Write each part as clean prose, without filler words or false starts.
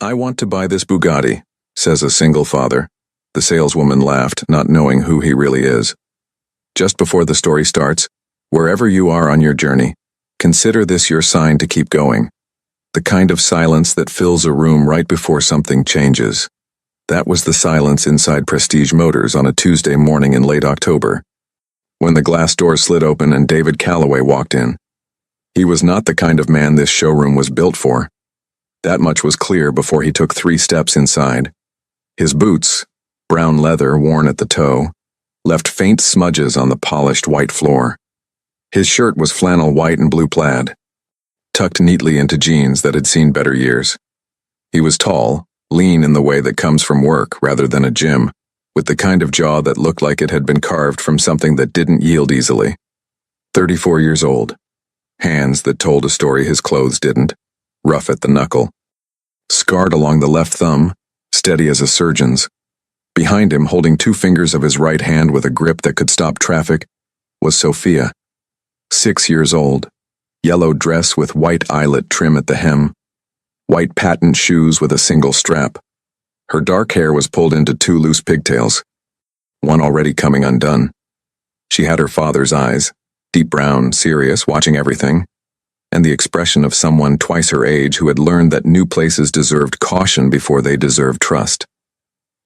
"I want to buy this Bugatti," says a single father. The saleswoman laughed, not knowing who he really is. Just before the story starts, wherever you are on your journey, consider this your sign to keep going. The kind of silence that fills a room right before something changes. That was the silence inside Prestige Motors on a Tuesday morning in late October, when the glass door slid open and David Calloway walked in. He was not the kind of man this showroom was built for. That much was clear before he took 3 steps inside. His boots, brown leather worn at the toe, left faint smudges on the polished white floor. His shirt was flannel white and blue plaid, tucked neatly into jeans that had seen better years. He was tall, lean in the way that comes from work rather than a gym, with the kind of jaw that looked like it had been carved from something that didn't yield easily. 34 years old. Hands that told a story his clothes didn't, rough at the knuckle. Scarred along the left thumb, steady as a surgeon's. Behind him, holding 2 fingers of his right hand with a grip that could stop traffic, was Sophia. 6 years old. Yellow dress with white eyelet trim at the hem. White patent shoes with a single strap. Her dark hair was pulled into 2 loose pigtails, one already coming undone. She had her father's eyes, deep brown, serious, watching everything, and the expression of someone twice her age who had learned that new places deserved caution before they deserved trust.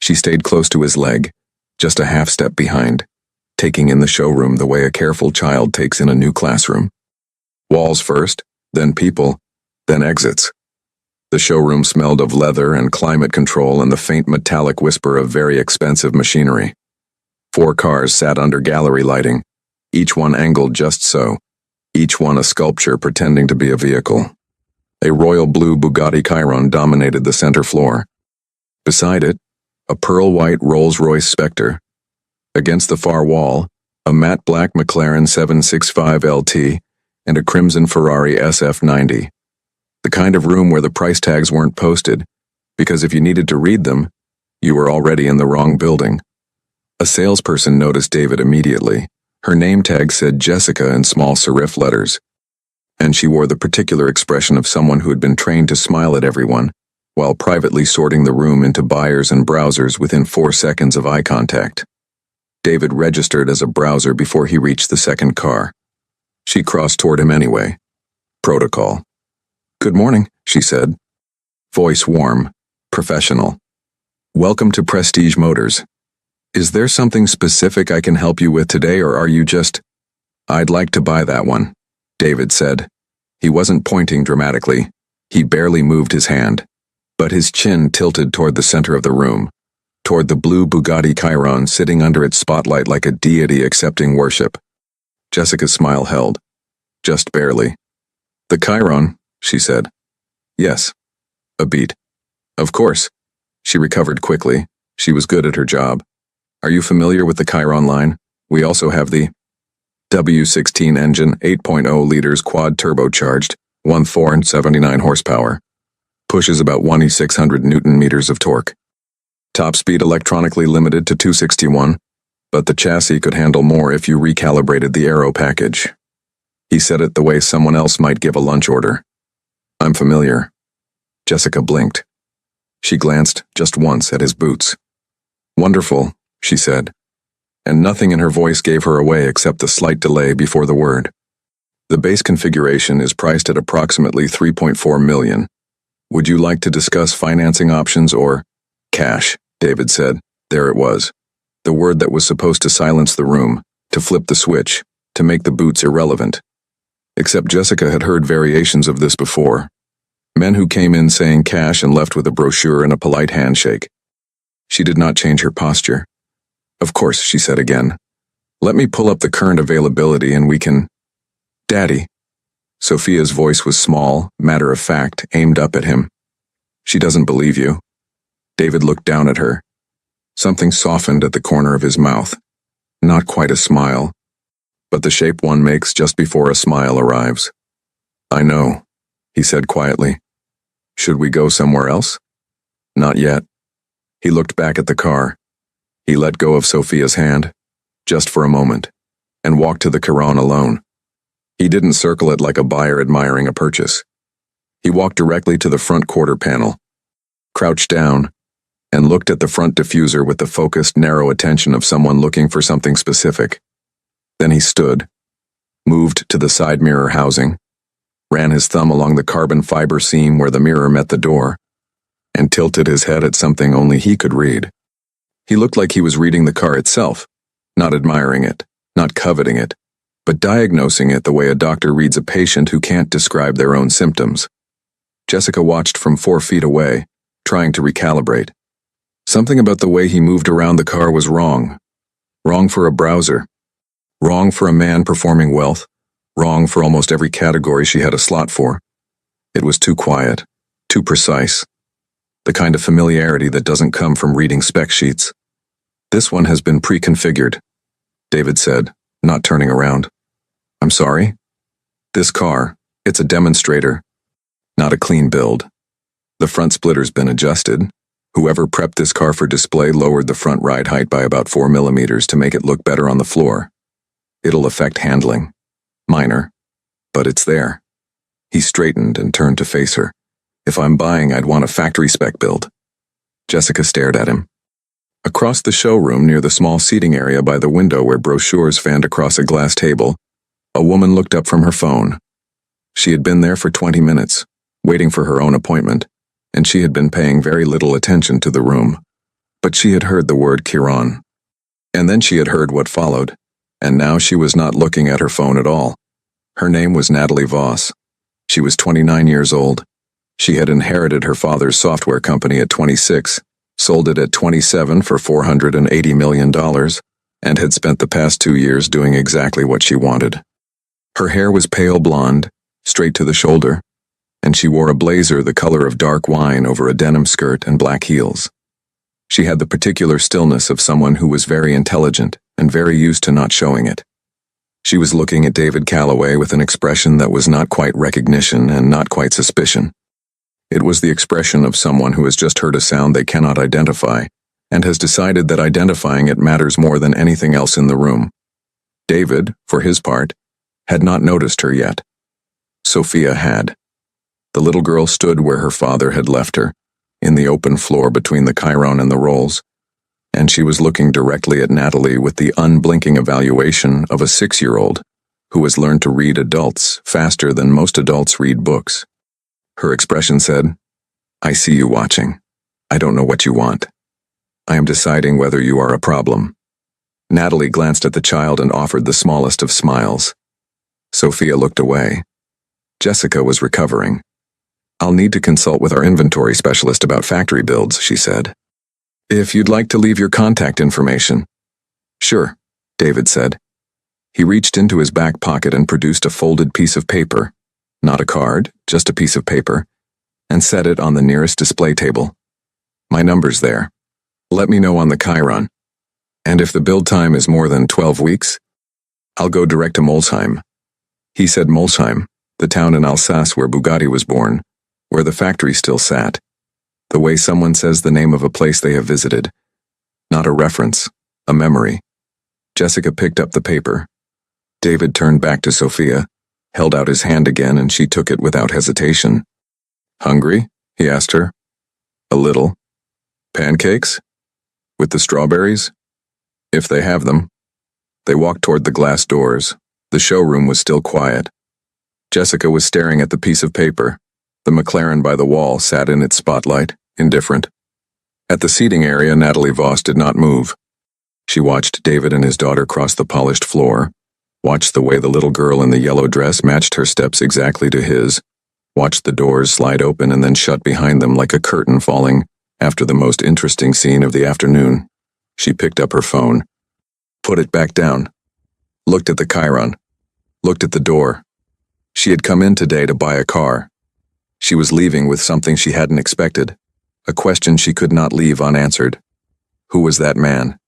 She stayed close to his leg, just a half step behind, taking in the showroom the way a careful child takes in a new classroom. Walls first, then people, then exits. The showroom smelled of leather and climate control and the faint metallic whisper of very expensive machinery. 4 cars sat under gallery lighting, each one angled just so, each one a sculpture pretending to be a vehicle. A royal blue Bugatti Chiron dominated the center floor. Beside it, a pearl-white Rolls-Royce Spectre. Against the far wall, a matte black McLaren 765 LT and a crimson Ferrari SF90. The kind of room where the price tags weren't posted, because if you needed to read them, you were already in the wrong building. A salesperson noticed David immediately. Her name tag said Jessica in small serif letters, and she wore the particular expression of someone who had been trained to smile at everyone, while privately sorting the room into buyers and browsers within 4 seconds of eye contact. David registered as a browser before he reached the second car. She crossed toward him anyway. Protocol. "Good morning," she said. Voice warm, professional. "Welcome to Prestige Motors. Is there something specific I can help you with today, or are you just—" "I'd like to buy that one," David said. He wasn't pointing dramatically. He barely moved his hand, but his chin tilted toward the center of the room, toward the blue Bugatti Chiron sitting under its spotlight like a deity accepting worship. Jessica's smile held, just barely. "The Chiron," she said. "Yes." A beat. "Of course." She recovered quickly. She was good at her job. "Are you familiar with the Chiron line? We also have the W16 engine, 8.0 liters quad turbocharged, 1,479 horsepower. Pushes about 1,600 Newton meters of torque. Top speed electronically limited to 261, but the chassis could handle more if you recalibrated the aero package." He said it the way someone else might give a lunch order. "I'm familiar." Jessica blinked. She glanced just once at his boots. "Wonderful," she said, and nothing in her voice gave her away except the slight delay before the word. "The base configuration is priced at approximately $3.4 million. Would you like to discuss financing options or—" "Cash," David said. There it was. The word that was supposed to silence the room, to flip the switch, to make the boots irrelevant. Except Jessica had heard variations of this before. Men who came in saying cash and left with a brochure and a polite handshake. She did not change her posture. "Of course," she said again. "Let me pull up the current availability and we can—" "Daddy." Sophia's voice was small, matter-of-fact, aimed up at him. "She doesn't believe you." David looked down at her. Something softened at the corner of his mouth. Not quite a smile, but the shape one makes just before a smile arrives. "I know," he said quietly. "Should we go somewhere else?" "Not yet." He looked back at the car. He let go of Sophia's hand, just for a moment, and walked to the Chiron alone. He didn't circle it like a buyer admiring a purchase. He walked directly to the front quarter panel. crouched down, and looked at the front diffuser with the focused, narrow attention of someone looking for something specific. Then he stood, moved to the side mirror housing, ran his thumb along the carbon fiber seam where the mirror met the door, and tilted his head at something only he could read. He looked like he was reading the car itself, not admiring it, not coveting it, but diagnosing it the way a doctor reads a patient who can't describe their own symptoms. Jessica watched from 4 feet away, trying to recalibrate. Something about the way he moved around the car was wrong. Wrong for a browser. Wrong for a man performing wealth. Wrong for almost every category she had a slot for. It was too quiet, too precise. The kind of familiarity that doesn't come from reading spec sheets. "This one has been pre-configured," David said, not turning around. "I'm sorry?" "This car, it's a demonstrator. Not a clean build. The front splitter's been adjusted. Whoever prepped this car for display lowered the front ride height by about 4 millimeters to make it look better on the floor. It'll affect handling. Minor. But it's there." He straightened and turned to face her. "If I'm buying, I'd want a factory spec build." Jessica stared at him. Across the showroom, near the small seating area by the window where brochures fanned across a glass table, a woman looked up from her phone. She had been there for 20 minutes, waiting for her own appointment, and she had been paying very little attention to the room. But she had heard the word Chiron. And then she had heard what followed, and now she was not looking at her phone at all. Her name was Natalie Voss. She was 29 years old. She had inherited her father's software company at 26, sold it at 27 for $480 million, and had spent the past 2 years doing exactly what she wanted. Her hair was pale blonde, straight to the shoulder, and she wore a blazer the color of dark wine over a denim skirt and black heels. She had the particular stillness of someone who was very intelligent and very used to not showing it. She was looking at David Calloway with an expression that was not quite recognition and not quite suspicion. It was the expression of someone who has just heard a sound they cannot identify and has decided that identifying it matters more than anything else in the room. David, for his part, had not noticed her yet. Sophia had. The little girl stood where her father had left her, in the open floor between the Chiron and the rolls, and she was looking directly at Natalie with the unblinking evaluation of a 6-year-old who has learned to read adults faster than most adults read books. Her expression said, "I see you watching. I don't know what you want. I am deciding whether you are a problem." Natalie glanced at the child and offered the smallest of smiles. Sophia looked away. Jessica was recovering. "I'll need to consult with our inventory specialist about factory builds," she said. "If you'd like to leave your contact information." "Sure," David said. He reached into his back pocket and produced a folded piece of paper, not a card, just a piece of paper, and set it on the nearest display table. "My number's there. Let me know on the Chiron. And if the build time is more than 12 weeks, I'll go direct to Molsheim." He said Molsheim, the town in Alsace where Bugatti was born, where the factory still sat. The way someone says the name of a place they have visited. Not a reference, a memory. Jessica picked up the paper. David turned back to Sophia, held out his hand again, and she took it without hesitation. "Hungry?" he asked her. "A little." "Pancakes? With the strawberries?" "If they have them." They walked toward the glass doors. The showroom was still quiet. Jessica was staring at the piece of paper. The McLaren by the wall sat in its spotlight, indifferent. At the seating area, Natalie Voss did not move. She watched David and his daughter cross the polished floor, watched the way the little girl in the yellow dress matched her steps exactly to his, watched the doors slide open and then shut behind them like a curtain falling after the most interesting scene of the afternoon. She picked up her phone, put it back down, looked at the Chiron, looked at the door. She had come in today to buy a car. She was leaving with something she hadn't expected, a question she could not leave unanswered. Who was that man?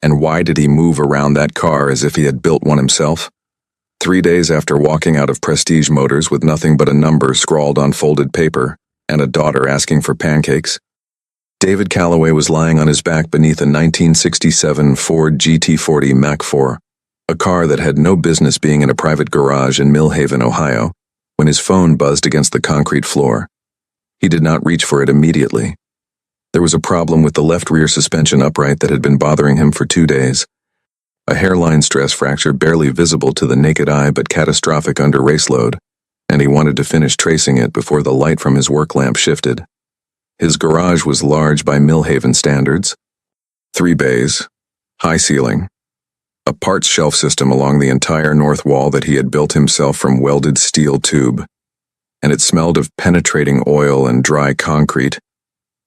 And why did he move around that car as if he had built one himself? 3 days after walking out of Prestige Motors with nothing but a number scrawled on folded paper and a daughter asking for pancakes, David Calloway was lying on his back beneath a 1967 Ford GT40 Mach 4, a car that had no business being in a private garage in Mill Haven, Ohio, when his phone buzzed against the concrete floor. He did not reach for it immediately, There was a problem with the left rear suspension upright that had been bothering him for 2 days. A hairline stress fracture barely visible to the naked eye but catastrophic under race load, and he wanted to finish tracing it before the light from his work lamp shifted. His garage was large by Millhaven standards. 3 bays, high ceiling, a parts shelf system along the entire north wall that he had built himself from welded steel tube, and it smelled of penetrating oil and dry concrete,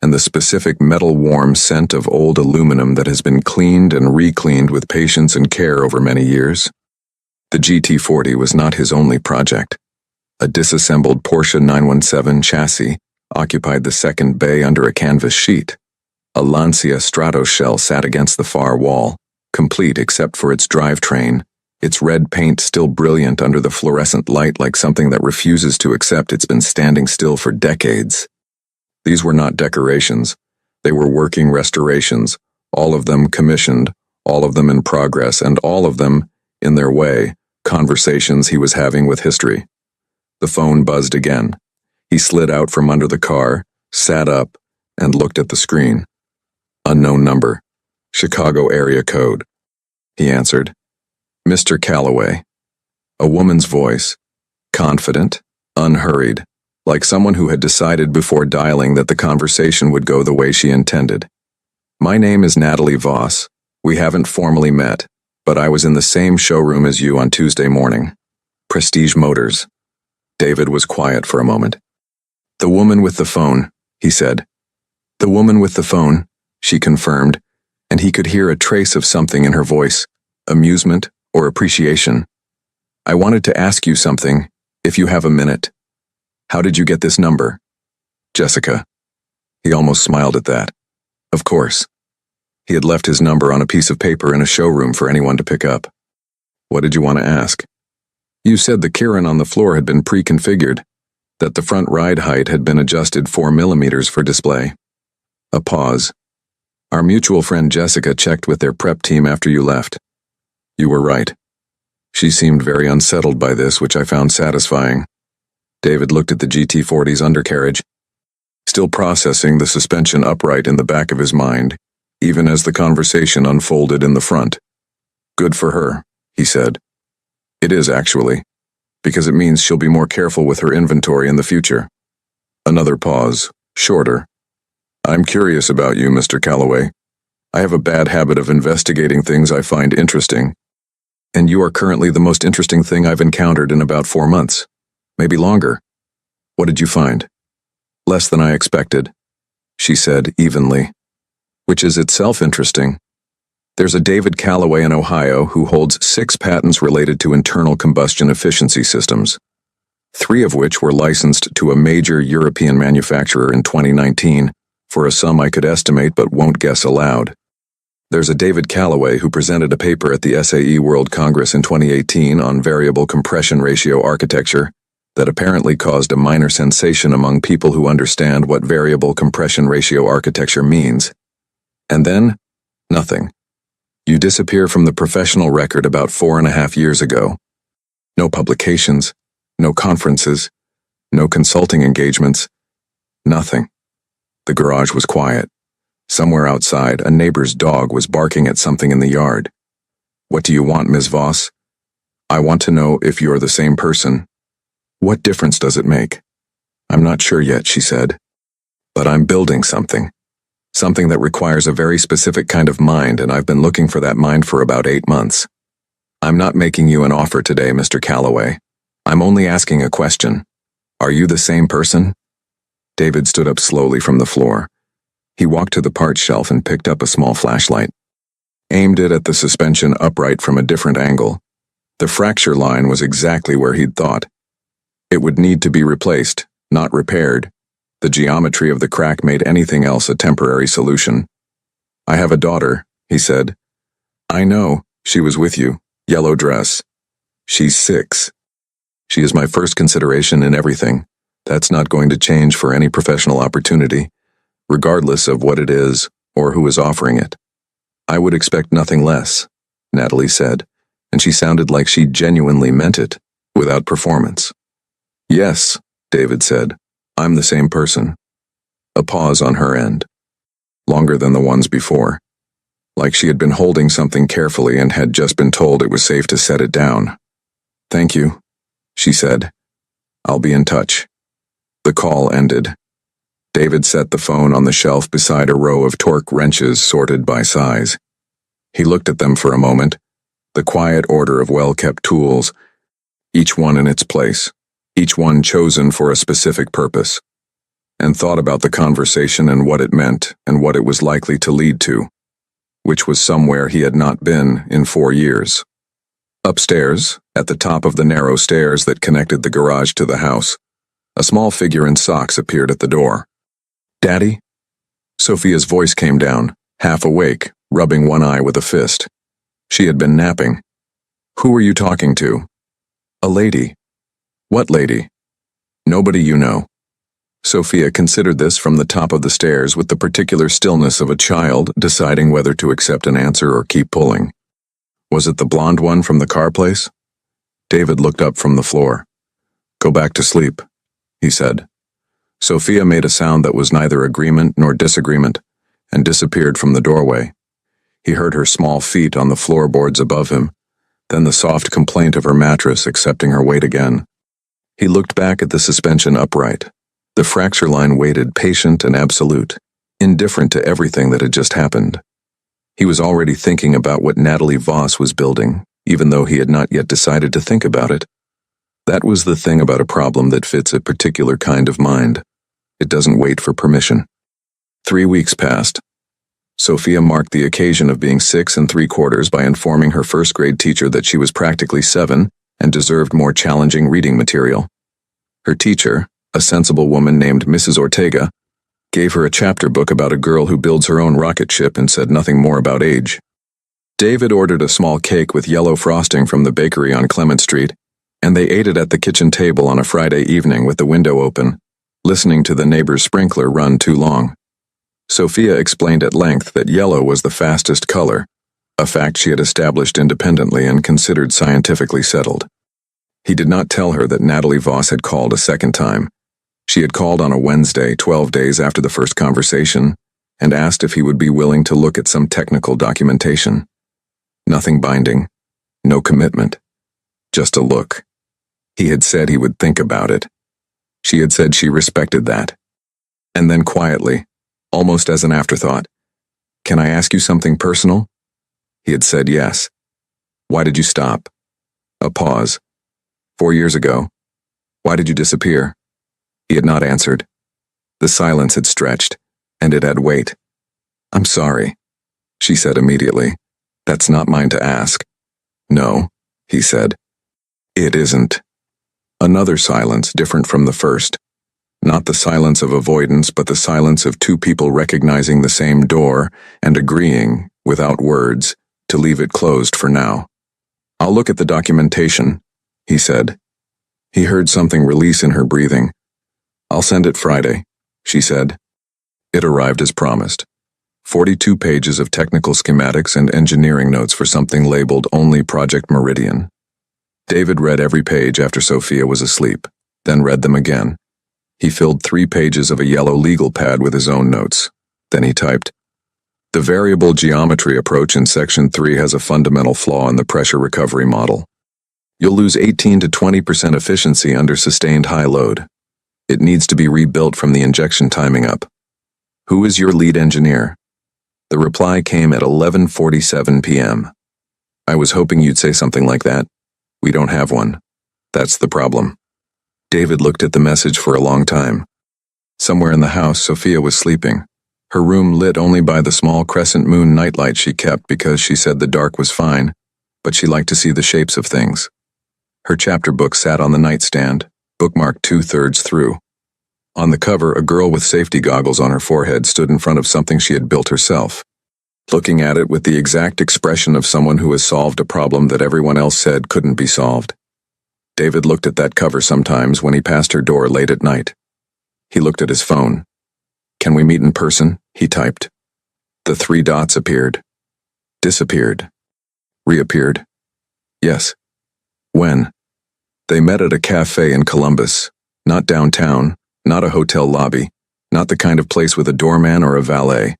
and the specific metal-warm scent of old aluminum that has been cleaned and re-cleaned with patience and care over many years. The GT40 was not his only project. A disassembled Porsche 917 chassis occupied the second bay under a canvas sheet. A Lancia Strato shell sat against the far wall, complete except for its drivetrain, its red paint still brilliant under the fluorescent light like something that refuses to accept it's been standing still for decades. These were not decorations. They were working restorations, all of them commissioned, all of them in progress, and all of them, in their way, conversations he was having with history. The phone buzzed again. He slid out from under the car, sat up, and looked at the screen. Unknown number. Chicago area code. He answered. Mr. Calloway. A woman's voice. Confident, unhurried, like someone who had decided before dialing that the conversation would go the way she intended. My name is Natalie Voss. We haven't formally met, but I was in the same showroom as you on Tuesday morning. Prestige Motors. David was quiet for a moment. The woman with the phone, he said. The woman with the phone, she confirmed, and he could hear a trace of something in her voice, amusement or appreciation. I wanted to ask you something, if you have a minute. How did you get this number? Jessica. He almost smiled at that. Of course. He had left his number on a piece of paper in a showroom for anyone to pick up. What did you want to ask? You said the Kirin on the floor had been pre-configured, that the front ride height had been adjusted 4 millimeters for display. A pause. Our mutual friend Jessica checked with their prep team after you left. You were right. She seemed very unsettled by this, which I found satisfying. David looked at the GT40's undercarriage, still processing the suspension upright in the back of his mind, even as the conversation unfolded in the front. Good for her, he said. It is, actually, because it means she'll be more careful with her inventory in the future. Another pause, shorter. I'm curious about you, Mr. Calloway. I have a bad habit of investigating things I find interesting, and you are currently the most interesting thing I've encountered in about 4 months. Maybe longer. What did you find? Less than I expected, she said evenly, which is itself interesting. There's a David Calloway in Ohio who holds 6 patents related to internal combustion efficiency systems, 3 of which were licensed to a major European manufacturer in 2019 for a sum I could estimate but won't guess aloud. There's a David Calloway who presented a paper at the SAE World Congress in 2018 on variable compression ratio architecture that apparently caused a minor sensation among people who understand what variable compression ratio architecture means. And then, nothing. You disappear from the professional record about 4.5 years ago. No publications, no conferences, no consulting engagements, nothing. The garage was quiet. Somewhere outside, a neighbor's dog was barking at something in the yard. What do you want, Ms. Voss? I want to know if you're the same person. What difference does it make? I'm not sure yet, she said. But I'm building something. Something that requires a very specific kind of mind, and I've been looking for that mind for about 8 months. I'm not making you an offer today, Mr. Calloway. I'm only asking a question. Are you the same person? David stood up slowly from the floor. He walked to the parts shelf and picked up a small flashlight. Aimed it at the suspension upright from a different angle. The fracture line was exactly where he'd thought. It would need to be replaced, not repaired. The geometry of the crack made anything else a temporary solution. I have a daughter, he said. I know, she was with you. Yellow dress. She's 6. She is my first consideration in everything. That's not going to change for any professional opportunity, regardless of what it is or who is offering it. I would expect nothing less, Natalie said, and she sounded like she genuinely meant it, without performance. Yes, David said. I'm the same person. A pause on her end. longer than the ones before. Like she had been holding something carefully and had just been told it was safe to set it down. "Thank you," she said. "I'll be in touch." The call ended. David set the phone on the shelf beside a row of torque wrenches sorted by size. He looked at them for a moment, the quiet order of well-kept tools, each one in its place, each one chosen for a specific purpose, and thought about the conversation and what it meant and what it was likely to lead to, which was somewhere he had not been in 4 years. Upstairs, at the top of the narrow stairs that connected the garage to the house, a small figure in socks appeared at the door. "Daddy?" Sophia's voice came down, half awake, rubbing one eye with a fist. She had been napping. "Who are you talking to?" "A lady." "What lady?" "Nobody you know." Sophia considered this from the top of the stairs with the particular stillness of a child deciding whether to accept an answer or keep pulling. "Was it the blonde one from the car place?" David looked up from the floor. "Go back to sleep," he said. Sophia made a sound that was neither agreement nor disagreement, and disappeared from the doorway. He heard her small feet on the floorboards above him, then the soft complaint of her mattress accepting her weight again. He looked back at the suspension upright. The fracture line waited patient and absolute, indifferent to everything that had just happened. He was already thinking about what Natalie Voss was building, even though he had not yet decided to think about it. That was the thing about a problem that fits a particular kind of mind. It doesn't wait for permission. 3 weeks passed. Sophia marked the occasion of being 6 3/4 by informing her first-grade teacher that she was practically 7 and deserved more challenging reading material. Her teacher, a sensible woman named Mrs. Ortega, gave her a chapter book about a girl who builds her own rocket ship and said nothing more about age. David ordered a small cake with yellow frosting from the bakery on Clement Street, and they ate it at the kitchen table on a Friday evening with the window open, listening to the neighbor's sprinkler run too long. Sophia explained at length that yellow was the fastest color, a fact she had established independently and considered scientifically settled. He did not tell her that Natalie Voss had called a second time. She had called on a Wednesday, 12 days after the first conversation, and asked if he would be willing to look at some technical documentation. Nothing binding, no commitment, just a look. He had said he would think about it. She had said she respected that. And then quietly, almost as an afterthought, "Can I ask you something personal?" He had said yes. "Why did you stop?" A pause. 4 years ago. "Why did you disappear?" He had not answered. The silence had stretched, and it had weight. "I'm sorry," she said immediately. "That's not mine to ask." "No," he said. "It isn't." Another silence different from the first. Not the silence of avoidance, but the silence of two people recognizing the same door and agreeing, without words, to leave it closed for now. "I'll look at the documentation," he said. He heard something release in her breathing. "I'll send it Friday," she said. It arrived as promised. 42 pages of technical schematics and engineering notes for something labeled only Project Meridian. David read every page after Sophia was asleep, then read them again. He filled 3 pages of a yellow legal pad with his own notes. Then he typed, "The variable geometry approach in Section 3 has a fundamental flaw in the pressure recovery model. You'll lose 18 to 20% efficiency under sustained high load. It needs to be rebuilt from the injection timing up. Who is your lead engineer?" The reply came at 11:47 p.m. "I was hoping you'd say something like that. We don't have one. That's the problem." David looked at the message for a long time. Somewhere in the house, Sophia was sleeping, her room lit only by the small crescent moon nightlight she kept because she said the dark was fine, but she liked to see the shapes of things. Her chapter book sat on the nightstand, bookmarked 2/3 through. On the cover, a girl with safety goggles on her forehead stood in front of something she had built herself, looking at it with the exact expression of someone who has solved a problem that everyone else said couldn't be solved. David looked at that cover sometimes when he passed her door late at night. He looked at his phone. "Can we meet in person?" he typed. The 3 dots appeared. Disappeared. Reappeared. Yes. When? They met at a cafe in Columbus, not downtown, not a hotel lobby, not the kind of place with a doorman or a valet.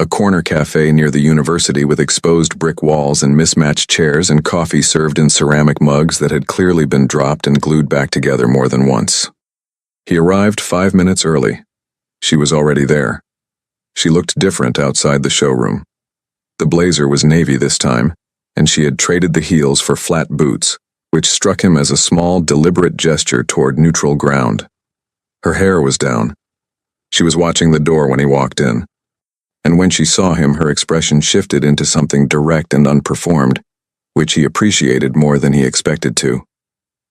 A corner cafe near the university with exposed brick walls and mismatched chairs and coffee served in ceramic mugs that had clearly been dropped and glued back together more than once. He arrived 5 minutes early. She was already there. She looked different outside the showroom. The blazer was navy this time, and she had traded the heels for flat boots, which struck him as a small, deliberate gesture toward neutral ground. Her hair was down. She was watching the door when he walked in. And when she saw him, her expression shifted into something direct and unperformed, which he appreciated more than he expected to.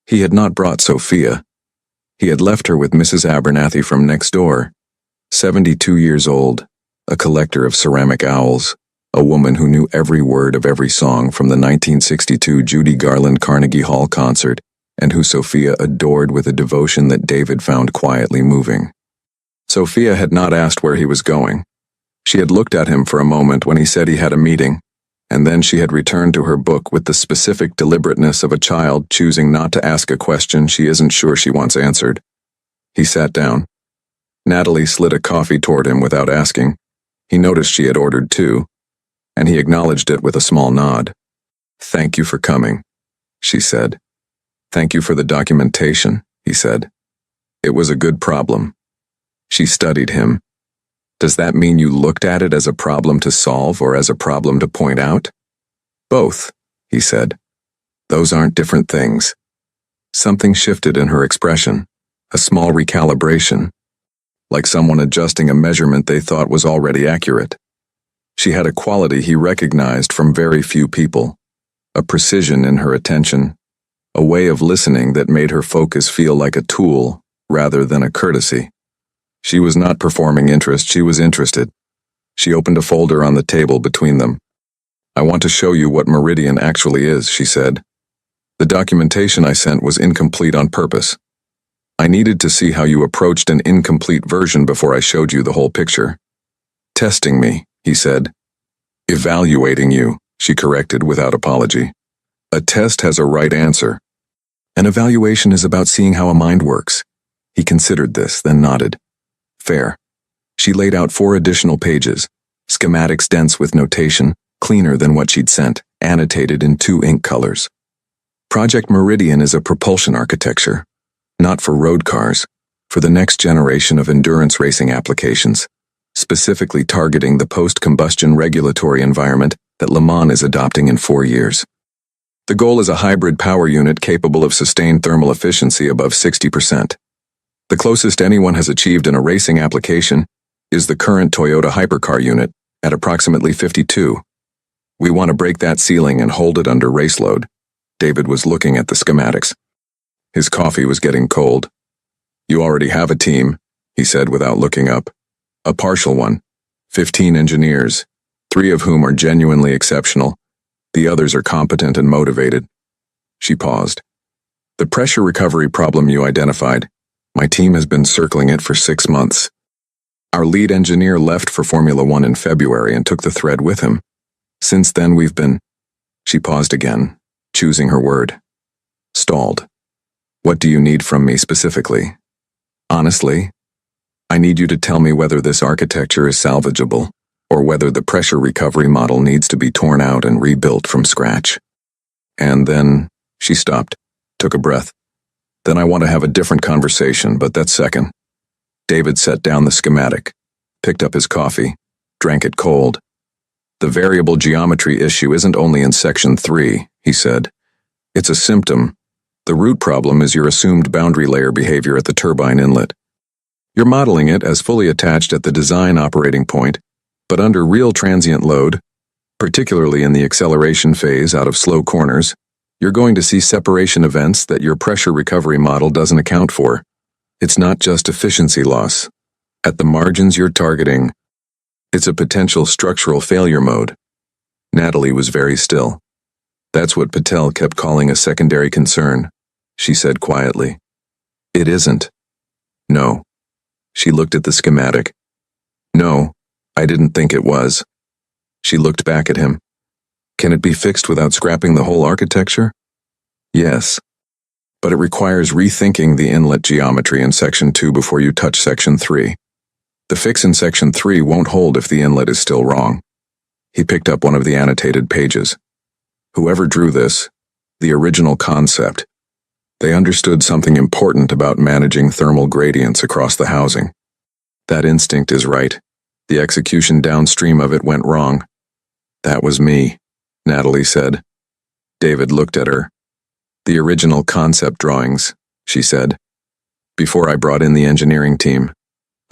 He had not brought Sophia. He had left her with Mrs. Abernathy from next door, 72 years old, a collector of ceramic owls, a woman who knew every word of every song from the 1962 Judy Garland Carnegie Hall concert, and who Sophia adored with a devotion that David found quietly moving. Sophia had not asked where he was going. She had looked at him for a moment when he said he had a meeting, and then she had returned to her book with the specific deliberateness of a child choosing not to ask a question she isn't sure she wants answered. He sat down. Natalie slid a coffee toward him without asking. He noticed she had ordered two, and he acknowledged it with a small nod. "Thank you for coming," she said. "Thank you for the documentation," he said. "It was a good problem." She studied him. "Does that mean you looked at it as a problem to solve or as a problem to point out?" "Both," he said. "Those aren't different things." Something shifted in her expression, a small recalibration, like someone adjusting a measurement they thought was already accurate. She had a quality he recognized from very few people, a precision in her attention, a way of listening that made her focus feel like a tool rather than a courtesy. She was not performing interest, she was interested. She opened a folder on the table between them. "I want to show you what Meridian actually is," she said. "The documentation I sent was incomplete on purpose. I needed to see how you approached an incomplete version before I showed you the whole picture." "Testing me," he said. "Evaluating you," she corrected without apology. "A test has a right answer. An evaluation is about seeing how a mind works." He considered this, then nodded. "Fair." She laid out 4 additional pages, schematics dense with notation, cleaner than what she'd sent, annotated in 2 ink colors. Project Meridian is a propulsion architecture, not for road cars, for the next generation of endurance racing applications, specifically targeting the post-combustion regulatory environment that Le Mans is adopting in 4 years. The goal is a hybrid power unit capable of sustained thermal efficiency above 60%. The closest anyone has achieved in a racing application is the current Toyota hypercar unit, at approximately 52. We want to break that ceiling and hold it under race load. David was looking at the schematics. His coffee was getting cold. "You already have a team," he said without looking up. "A partial one. 15 engineers, 3 of whom are genuinely exceptional. The others are competent and motivated." She paused. "The pressure recovery problem you identified, my team has been circling it for 6 months. Our lead engineer left for Formula One in February and took the thread with him. Since then we've been—" She paused again, choosing her word. "Stalled. What do you need from me specifically?" "Honestly, I need you to tell me whether this architecture is salvageable, or whether the pressure recovery model needs to be torn out and rebuilt from scratch." And then she stopped, took a breath. "Then I want to have a different conversation, but that's second." David set down the schematic, picked up his coffee, drank it cold. "The variable geometry issue isn't only in section 3, he said. "It's a symptom. The root problem is your assumed boundary layer behavior at the turbine inlet. You're modeling it as fully attached at the design operating point, but under real transient load, particularly in the acceleration phase out of slow corners, you're going to see separation events that your pressure recovery model doesn't account for. It's not just efficiency loss. At the margins you're targeting, it's a potential structural failure mode." Natalie was very still. "That's what Patel kept calling a secondary concern," she said quietly. "It isn't." "No." She looked at the schematic. "No, I didn't think it was." She looked back at him. "Can it be fixed without scrapping the whole architecture?" "Yes. But it requires rethinking the inlet geometry in Section 2 before you touch Section 3. The fix in section 3 won't hold if the inlet is still wrong. He picked up one of the annotated pages. Whoever drew this, the original concept, they understood something important about managing thermal gradients across the housing. That instinct is right. The execution downstream of it went wrong. That was me, Natalie said. David looked at her. The original concept drawings, she said. Before I brought in the engineering team,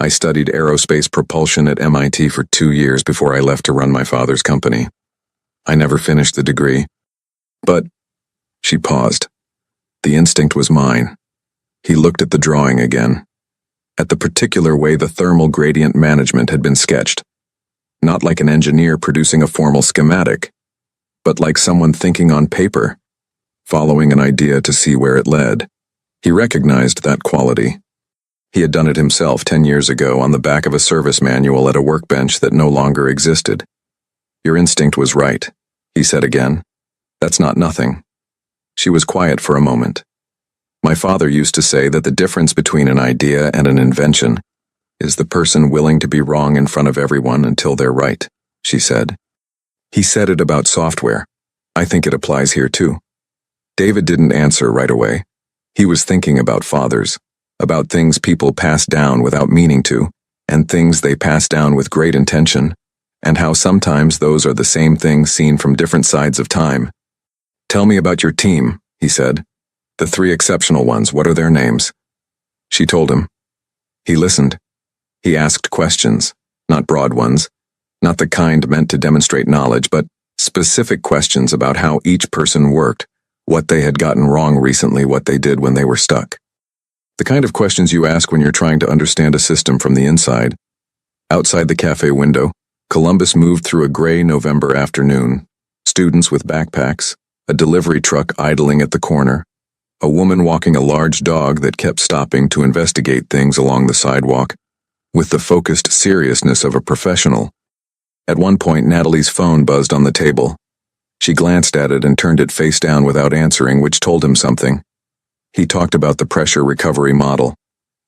I studied aerospace propulsion at MIT for 2 years before I left to run my father's company. I never finished the degree. But, she paused. The instinct was mine. He looked at the drawing again. At the particular way the thermal gradient management had been sketched. Not like an engineer producing a formal schematic, but like someone thinking on paper, following an idea to see where it led. He recognized that quality. He had done it himself 10 years ago on the back of a service manual at a workbench that no longer existed. Your instinct was right, he said again. That's not nothing. She was quiet for a moment. My father used to say that the difference between an idea and an invention is the person willing to be wrong in front of everyone until they're right, she said. He said it about software. I think it applies here too. David didn't answer right away. He was thinking about fathers, about things people pass down without meaning to, and things they pass down with great intention, and how sometimes those are the same things seen from different sides of time. Tell me about your team, he said. The 3 exceptional ones, what are their names? She told him. He listened. He asked questions, not broad ones, not the kind meant to demonstrate knowledge, but specific questions about how each person worked, what they had gotten wrong recently, what they did when they were stuck. The kind of questions you ask when you're trying to understand a system from the inside. Outside the cafe window, Columbus moved through a gray November afternoon. Students with backpacks, a delivery truck idling at the corner, a woman walking a large dog that kept stopping to investigate things along the sidewalk, with the focused seriousness of a professional. At one point, Natalie's phone buzzed on the table. She glanced at it and turned it face down without answering, which told him something. He talked about the pressure recovery model.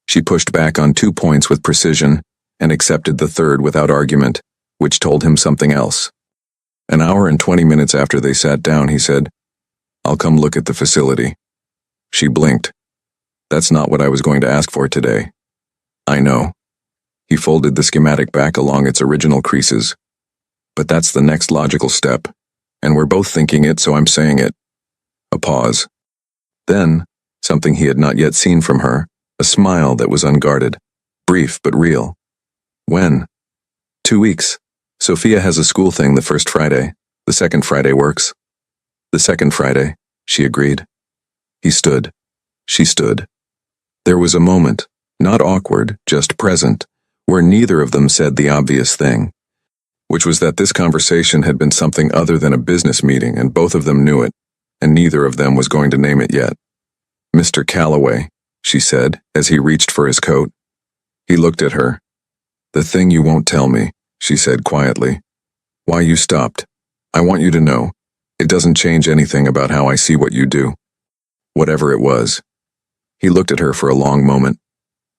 She pushed back on 2 points with precision and accepted the third without argument, which told him something else. An hour and 20 minutes after they sat down, he said, I'll come look at the facility. She blinked. That's not what I was going to ask for today. I know. He folded the schematic back along its original creases. But that's the next logical step, and we're both thinking it, so I'm saying it. A pause. Then, something he had not yet seen from her, a smile that was unguarded, brief but real. When? 2 weeks. Sophia has a school thing the first Friday. The second Friday works. The second Friday, she agreed. He stood. She stood. There was a moment, not awkward, just present, where neither of them said the obvious thing, which was that this conversation had been something other than a business meeting, and both of them knew it, and neither of them was going to name it yet. Mr. Calloway, she said, as he reached for his coat. He looked at her. The thing you won't tell me, she said quietly. Why you stopped. I want you to know. It doesn't change anything about how I see what you do. Whatever it was. He looked at her for a long moment.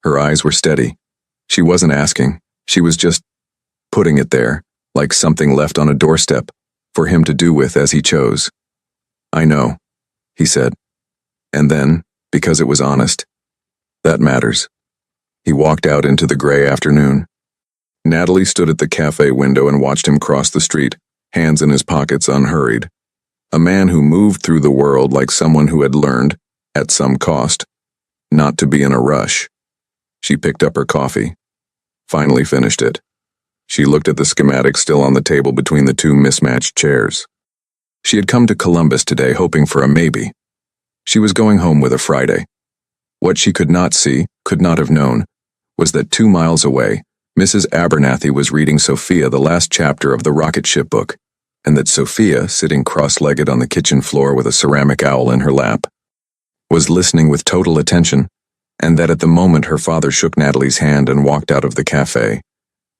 Her eyes were steady. She wasn't asking. She was just putting it there, like something left on a doorstep, for him to do with as he chose. I know, he said. And then, because it was honest. That matters. He walked out into the gray afternoon. Natalie stood at the cafe window and watched him cross the street, hands in his pockets, unhurried. A man who moved through the world like someone who had learned, at some cost, not to be in a rush. She picked up her coffee. Finally finished it. She looked at the schematic still on the table between the 2 mismatched chairs. She had come to Columbus today hoping for a maybe. She was going home with a Friday. What she could not see, could not have known, was that 2 miles away, Mrs. Abernathy was reading Sophia the last chapter of the rocket ship book, and that Sophia, sitting cross-legged on the kitchen floor with a ceramic owl in her lap, was listening with total attention, and that at the moment her father shook Natalie's hand and walked out of the cafe,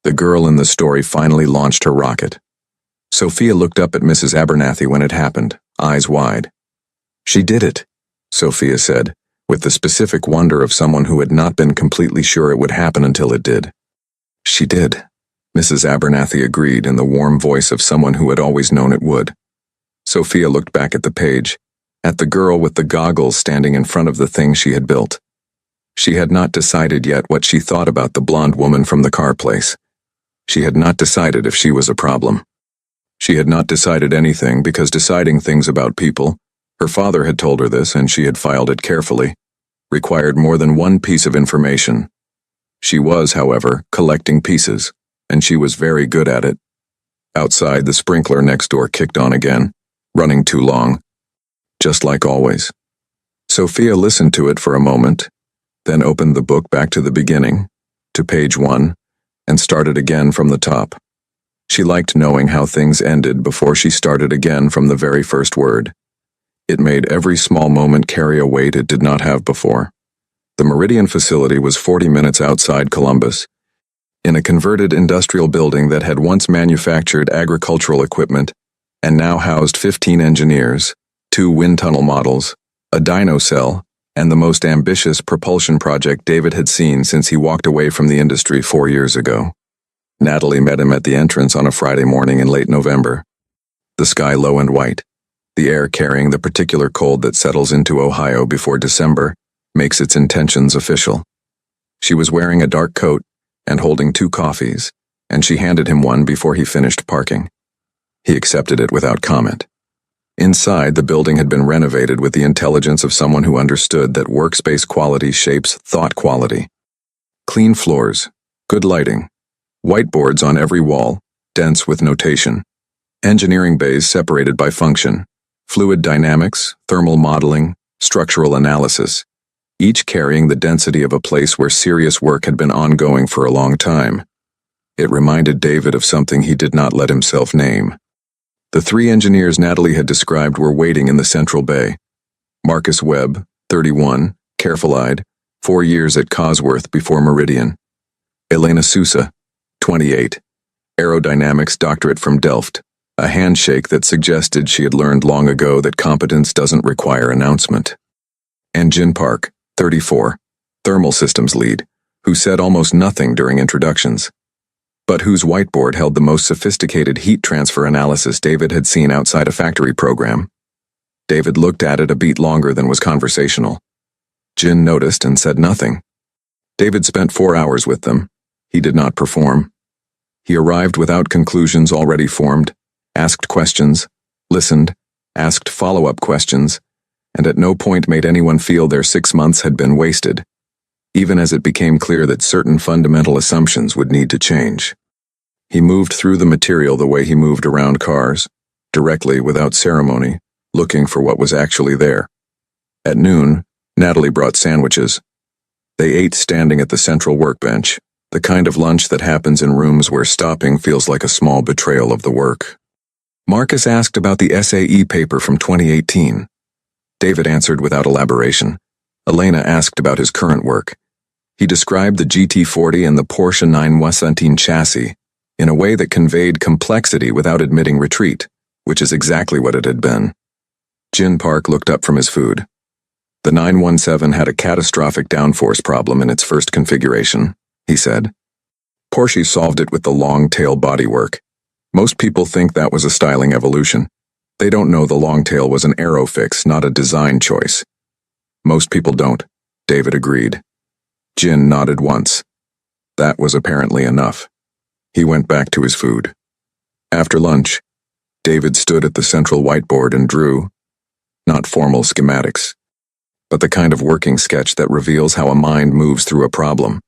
the girl in the story finally launched her rocket. Sophia looked up at Mrs. Abernathy when it happened, eyes wide. She did it, Sophia said, with the specific wonder of someone who had not been completely sure it would happen until it did. She did. Mrs. Abernathy agreed in the warm voice of someone who had always known it would. Sophia looked back at the page, at the girl with the goggles standing in front of the thing she had built. She had not decided yet what she thought about the blonde woman from the car place. She had not decided if she was a problem. She had not decided anything because deciding things about people, her father had told her this and she had filed it carefully, required more than one piece of information. She was, however, collecting pieces, and she was very good at it. Outside, the sprinkler next door kicked on again, running too long. Just like always. Sophia listened to it for a moment, then opened the book back to the beginning, to page 1, and started again from the top. She liked knowing how things ended before she started again from the very first word. It made every small moment carry a weight it did not have before. The Meridian facility was 40 minutes outside Columbus, in a converted industrial building that had once manufactured agricultural equipment and now housed 15 engineers, 2 wind tunnel models, a dyno cell, and the most ambitious propulsion project David had seen since he walked away from the industry 4 years ago. Natalie met him at the entrance on a Friday morning in late November. The sky low and white, the air carrying the particular cold that settles into Ohio before December, makes its intentions official. She was wearing a dark coat and holding 2 coffees, and she handed him one before he finished parking. He accepted it without comment. Inside, the building had been renovated with the intelligence of someone who understood that workspace quality shapes thought quality. Clean floors, good lighting, whiteboards on every wall, dense with notation, engineering bays separated by function, fluid dynamics, thermal modeling, structural analysis, each carrying the density of a place where serious work had been ongoing for a long time. It reminded David of something he did not let himself name. The 3 engineers Natalie had described were waiting in the central bay. Marcus Webb, 31, careful-eyed, 4 years at Cosworth before Meridian. Elena Sousa, 28, aerodynamics doctorate from Delft, a handshake that suggested she had learned long ago that competence doesn't require announcement. And Jin Park, 34, thermal systems lead, who said almost nothing during introductions, but whose whiteboard held the most sophisticated heat transfer analysis David had seen outside a factory program. David looked at it a beat longer than was conversational. Jin noticed and said nothing. David spent 4 hours with them. He did not perform. He arrived without conclusions already formed, asked questions, listened, asked follow-up questions, and at no point made anyone feel their 6 months had been wasted, even as it became clear that certain fundamental assumptions would need to change. He moved through the material the way he moved around cars, directly without ceremony, looking for what was actually there. At noon, Natalie brought sandwiches. They ate standing at the central workbench, the kind of lunch that happens in rooms where stopping feels like a small betrayal of the work. Marcus asked about the SAE paper from 2018. David answered without elaboration. Elena asked about his current work. He described the GT40 and the Porsche 917 chassis in a way that conveyed complexity without admitting retreat, which is exactly what it had been. Jin Park looked up from his food. The 917 had a catastrophic downforce problem in its first configuration, he said. Porsche solved it with the long-tail bodywork. Most people think that was a styling evolution. They don't know the long tail was an aero fix, not a design choice. Most people don't, David agreed. Jin nodded once. That was apparently enough. He went back to his food. After lunch, David stood at the central whiteboard and drew, not formal schematics, but the kind of working sketch that reveals how a mind moves through a problem.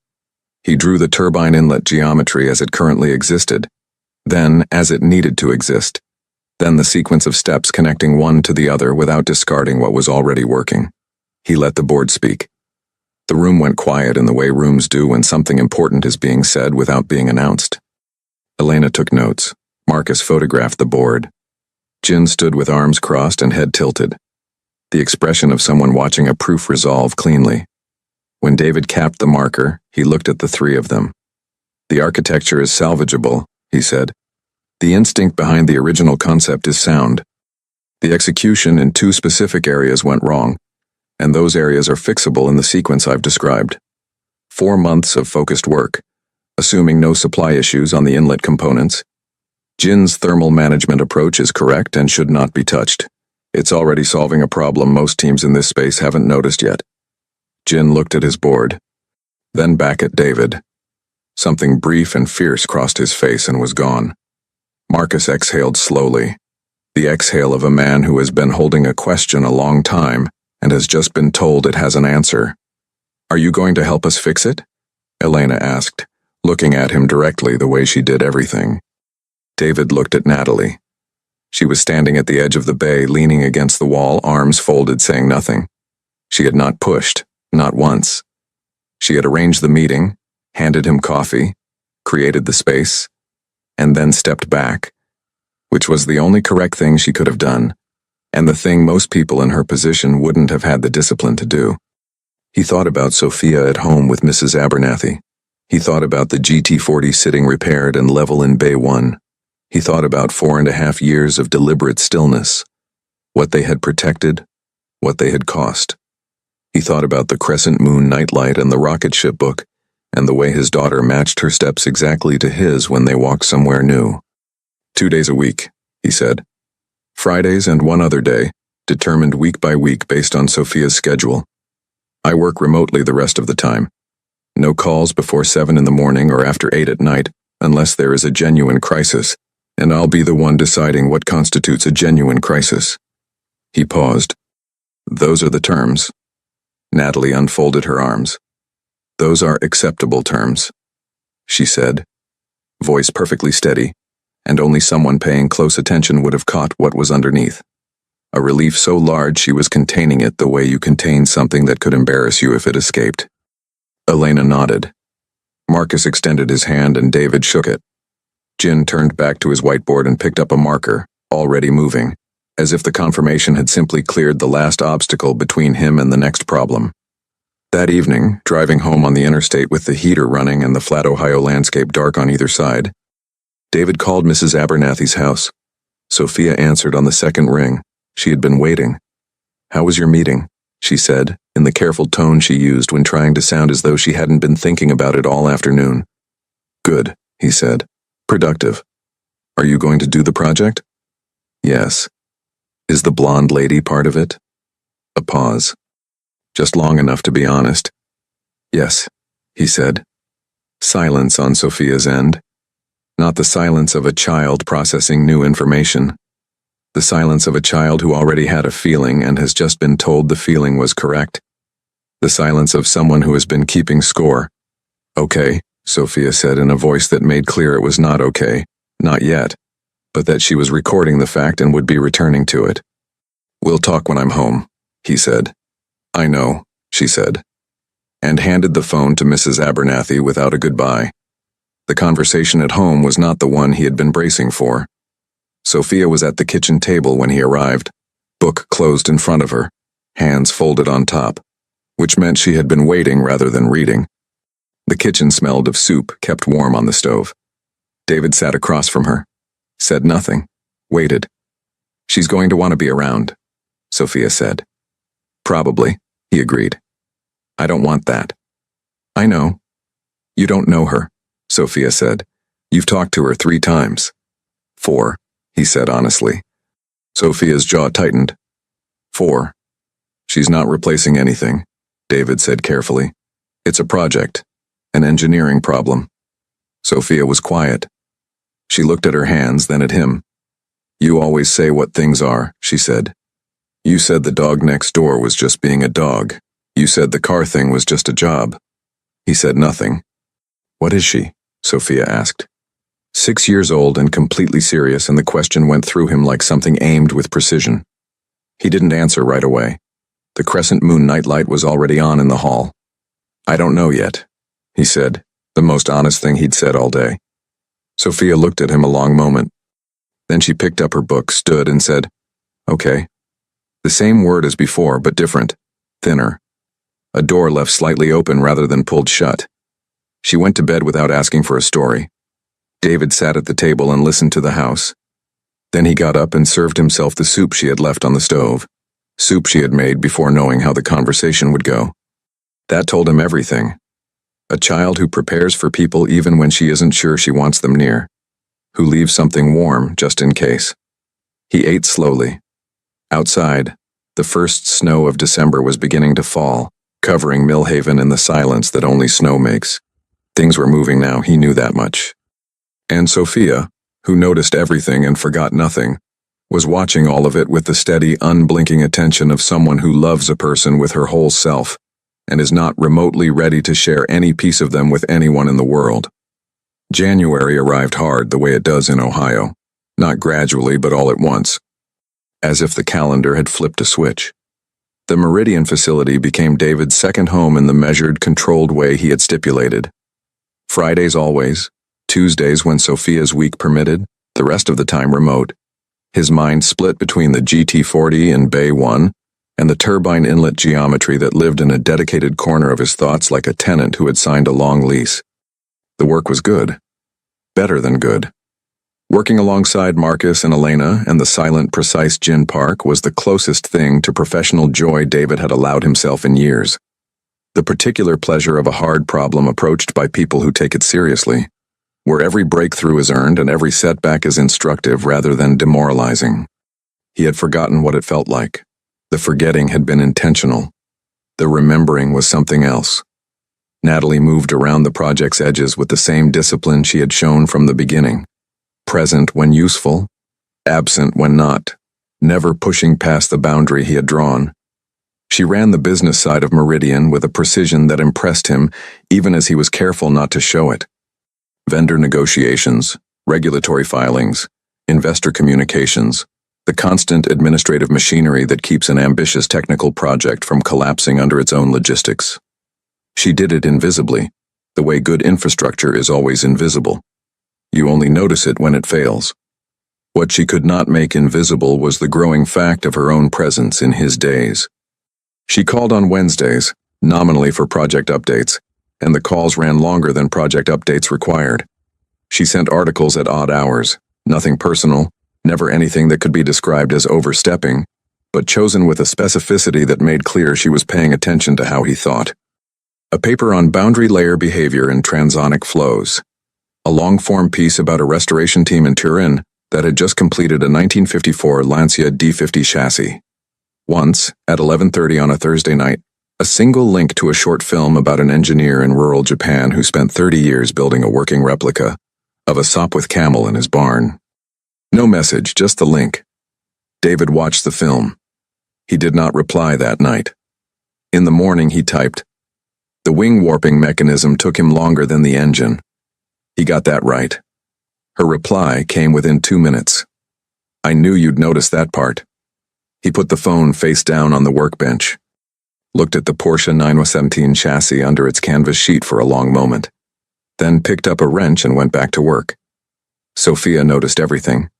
He drew the turbine inlet geometry as it currently existed, then as it needed to exist, then the sequence of steps connecting one to the other without discarding what was already working. He let the board speak. The room went quiet in the way rooms do when something important is being said without being announced. Elena took notes. Marcus photographed the board. Jin stood with arms crossed and head tilted, the expression of someone watching a proof resolve cleanly. When David capped the marker, he looked at the 3 of them. The architecture is salvageable, he said. The instinct behind the original concept is sound. The execution in 2 specific areas went wrong, and those areas are fixable in the sequence I've described. 4 months of focused work, assuming no supply issues on the inlet components. Jin's thermal management approach is correct and should not be touched. It's already solving a problem most teams in this space haven't noticed yet. Jin looked at his board, then back at David. Something brief and fierce crossed his face and was gone. Marcus exhaled slowly, the exhale of a man who has been holding a question a long time and has just been told it has an answer. "Are you going to help us fix it?" Elena asked, looking at him directly the way she did everything. David looked at Natalie. She was standing at the edge of the bay, leaning against the wall, arms folded, saying nothing. She had not pushed, not once. She had arranged the meeting, handed him coffee, created the space, and then stepped back, which was the only correct thing she could have done, and the thing most people in her position wouldn't have had the discipline to do. He thought about Sophia at home with Mrs. Abernathy. He thought about the GT40 sitting repaired and level in Bay 1. He thought about 4.5 years of deliberate stillness, what they had protected, what they had cost. He thought about the crescent moon nightlight and the rocket ship book, and the way his daughter matched her steps exactly to his when they walked somewhere new. 2 days a week, he said. Fridays and one other day, determined week by week based on Sophia's schedule. I work remotely the rest of the time. No calls before 7 in the morning or after 8 at night, unless there is a genuine crisis, and I'll be the one deciding what constitutes a genuine crisis. He paused. Those are the terms. Natalie unfolded her arms. Those are acceptable terms, she said, voice perfectly steady, and only someone paying close attention would have caught what was underneath. A relief so large she was containing it the way you contain something that could embarrass you if it escaped. Elena nodded. Marcus extended his hand and David shook it. Jin turned back to his whiteboard and picked up a marker, already moving, as if the confirmation had simply cleared the last obstacle between him and the next problem. That evening, driving home on the interstate with the heater running and the flat Ohio landscape dark on either side, David called Mrs. Abernathy's house. Sophia answered on the second ring. She had been waiting. "How was your meeting?" she said, in the careful tone she used when trying to sound as though she hadn't been thinking about it all afternoon. "Good," he said. "Productive. Are you going to do the project?" "Yes." "Is the blonde lady part of it?" A pause. Just long enough to be honest. "Yes," he said. Silence on Sophia's end. Not the silence of a child processing new information. The silence of a child who already had a feeling and has just been told the feeling was correct. The silence of someone who has been keeping score. "Okay," Sophia said in a voice that made clear it was not okay, not yet, but that she was recording the fact and would be returning to it. "We'll talk when I'm home," he said. "I know," she said, and handed the phone to Mrs. Abernathy without a goodbye. The conversation at home was not the one he had been bracing for. Sophia was at the kitchen table when he arrived, book closed in front of her, hands folded on top, which meant she had been waiting rather than reading. The kitchen smelled of soup kept warm on the stove. David sat across from her, said nothing, waited. "She's going to want to be around," Sophia said. "Probably," he agreed. "I don't want that." "I know." "You don't know her," Sophia said. "You've talked to her 3 times. 4, he said honestly. Sophia's jaw tightened. 4. "She's not replacing anything," David said carefully. "It's a project, an engineering problem." Sophia was quiet. She looked at her hands, then at him. "You always say what things are," she said. "You said the dog next door was just being a dog. You said the car thing was just a job." He said nothing. "What is she?" Sophia asked. 6 years old and completely serious, and the question went through him like something aimed with precision. He didn't answer right away. The crescent moon nightlight was already on in the hall. "I don't know yet," he said, the most honest thing he'd said all day. Sophia looked at him a long moment. Then she picked up her book, stood, and said, "Okay." The same word as before, but different, thinner. A door left slightly open rather than pulled shut. She went to bed without asking for a story. David sat at the table and listened to the house. Then he got up and served himself the soup she had left on the stove. Soup she had made before knowing how the conversation would go. That told him everything. A child who prepares for people even when she isn't sure she wants them near. Who leaves something warm just in case. He ate slowly. Outside, the first snow of December was beginning to fall, covering Millhaven in the silence that only snow makes. Things were moving now, he knew that much. And Sophia, who noticed everything and forgot nothing, was watching all of it with the steady, unblinking attention of someone who loves a person with her whole self and is not remotely ready to share any piece of them with anyone in the world. January arrived hard the way it does in Ohio, not gradually but all at once, as if the calendar had flipped a switch. The Meridian facility became David's second home in the measured, controlled way he had stipulated. Fridays always, Tuesdays when Sophia's week permitted, the rest of the time remote. His mind split between the GT40 and Bay 1 and the turbine inlet geometry that lived in a dedicated corner of his thoughts like a tenant who had signed a long lease. The work was good. Better than good. Working alongside Marcus and Elena and the silent, precise Gin Park was the closest thing to professional joy David had allowed himself in years. The particular pleasure of a hard problem approached by people who take it seriously, where every breakthrough is earned and every setback is instructive rather than demoralizing. He had forgotten what it felt like. The forgetting had been intentional. The remembering was something else. Natalie moved around the project's edges with the same discipline she had shown from the beginning. Present when useful, absent when not, never pushing past the boundary he had drawn. She ran the business side of Meridian with a precision that impressed him even as he was careful not to show it. Vendor negotiations, regulatory filings, investor communications, the constant administrative machinery that keeps an ambitious technical project from collapsing under its own logistics. She did it invisibly, the way good infrastructure is always invisible. You only notice it when it fails. What she could not make invisible was the growing fact of her own presence in his days. She called on Wednesdays, nominally for project updates, and the calls ran longer than project updates required. She sent articles at odd hours, nothing personal, never anything that could be described as overstepping, but chosen with a specificity that made clear she was paying attention to how he thought. A paper on boundary layer behavior in transonic flows. A long-form piece about a restoration team in Turin that had just completed a 1954 Lancia D50 chassis. Once, at 11:30 on a Thursday night, a single link to a short film about an engineer in rural Japan who spent 30 years building a working replica of a Sopwith camel in his barn. No message, just the link. David watched the film. He did not reply that night. In the morning he typed. The wing warping mechanism took him longer than the engine. He got that right. Her reply came within 2 minutes. I knew you'd notice that part. He put the phone face down on the workbench, looked at the Porsche 917 chassis under its canvas sheet for a long moment, then picked up a wrench and went back to work. Sophia noticed everything.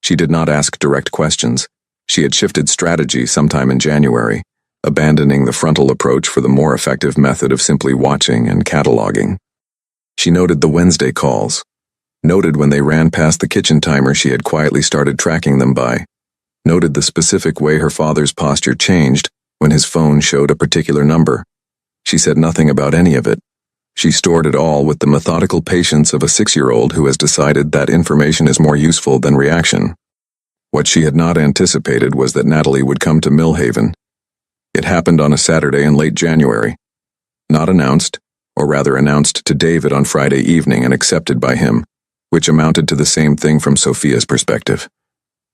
She did not ask direct questions. She had shifted strategy sometime in January, abandoning the frontal approach for the more effective method of simply watching and cataloging. She noted the Wednesday calls, noted when they ran past the kitchen timer she had quietly started tracking them by, noted the specific way her father's posture changed when his phone showed a particular number. She said nothing about any of it. She stored it all with the methodical patience of a 6-year-old who has decided that information is more useful than reaction. What she had not anticipated was that Natalie would come to Millhaven. It happened on a Saturday in late January. Not announced, or rather announced to David on Friday evening and accepted by him, which amounted to the same thing from Sophia's perspective.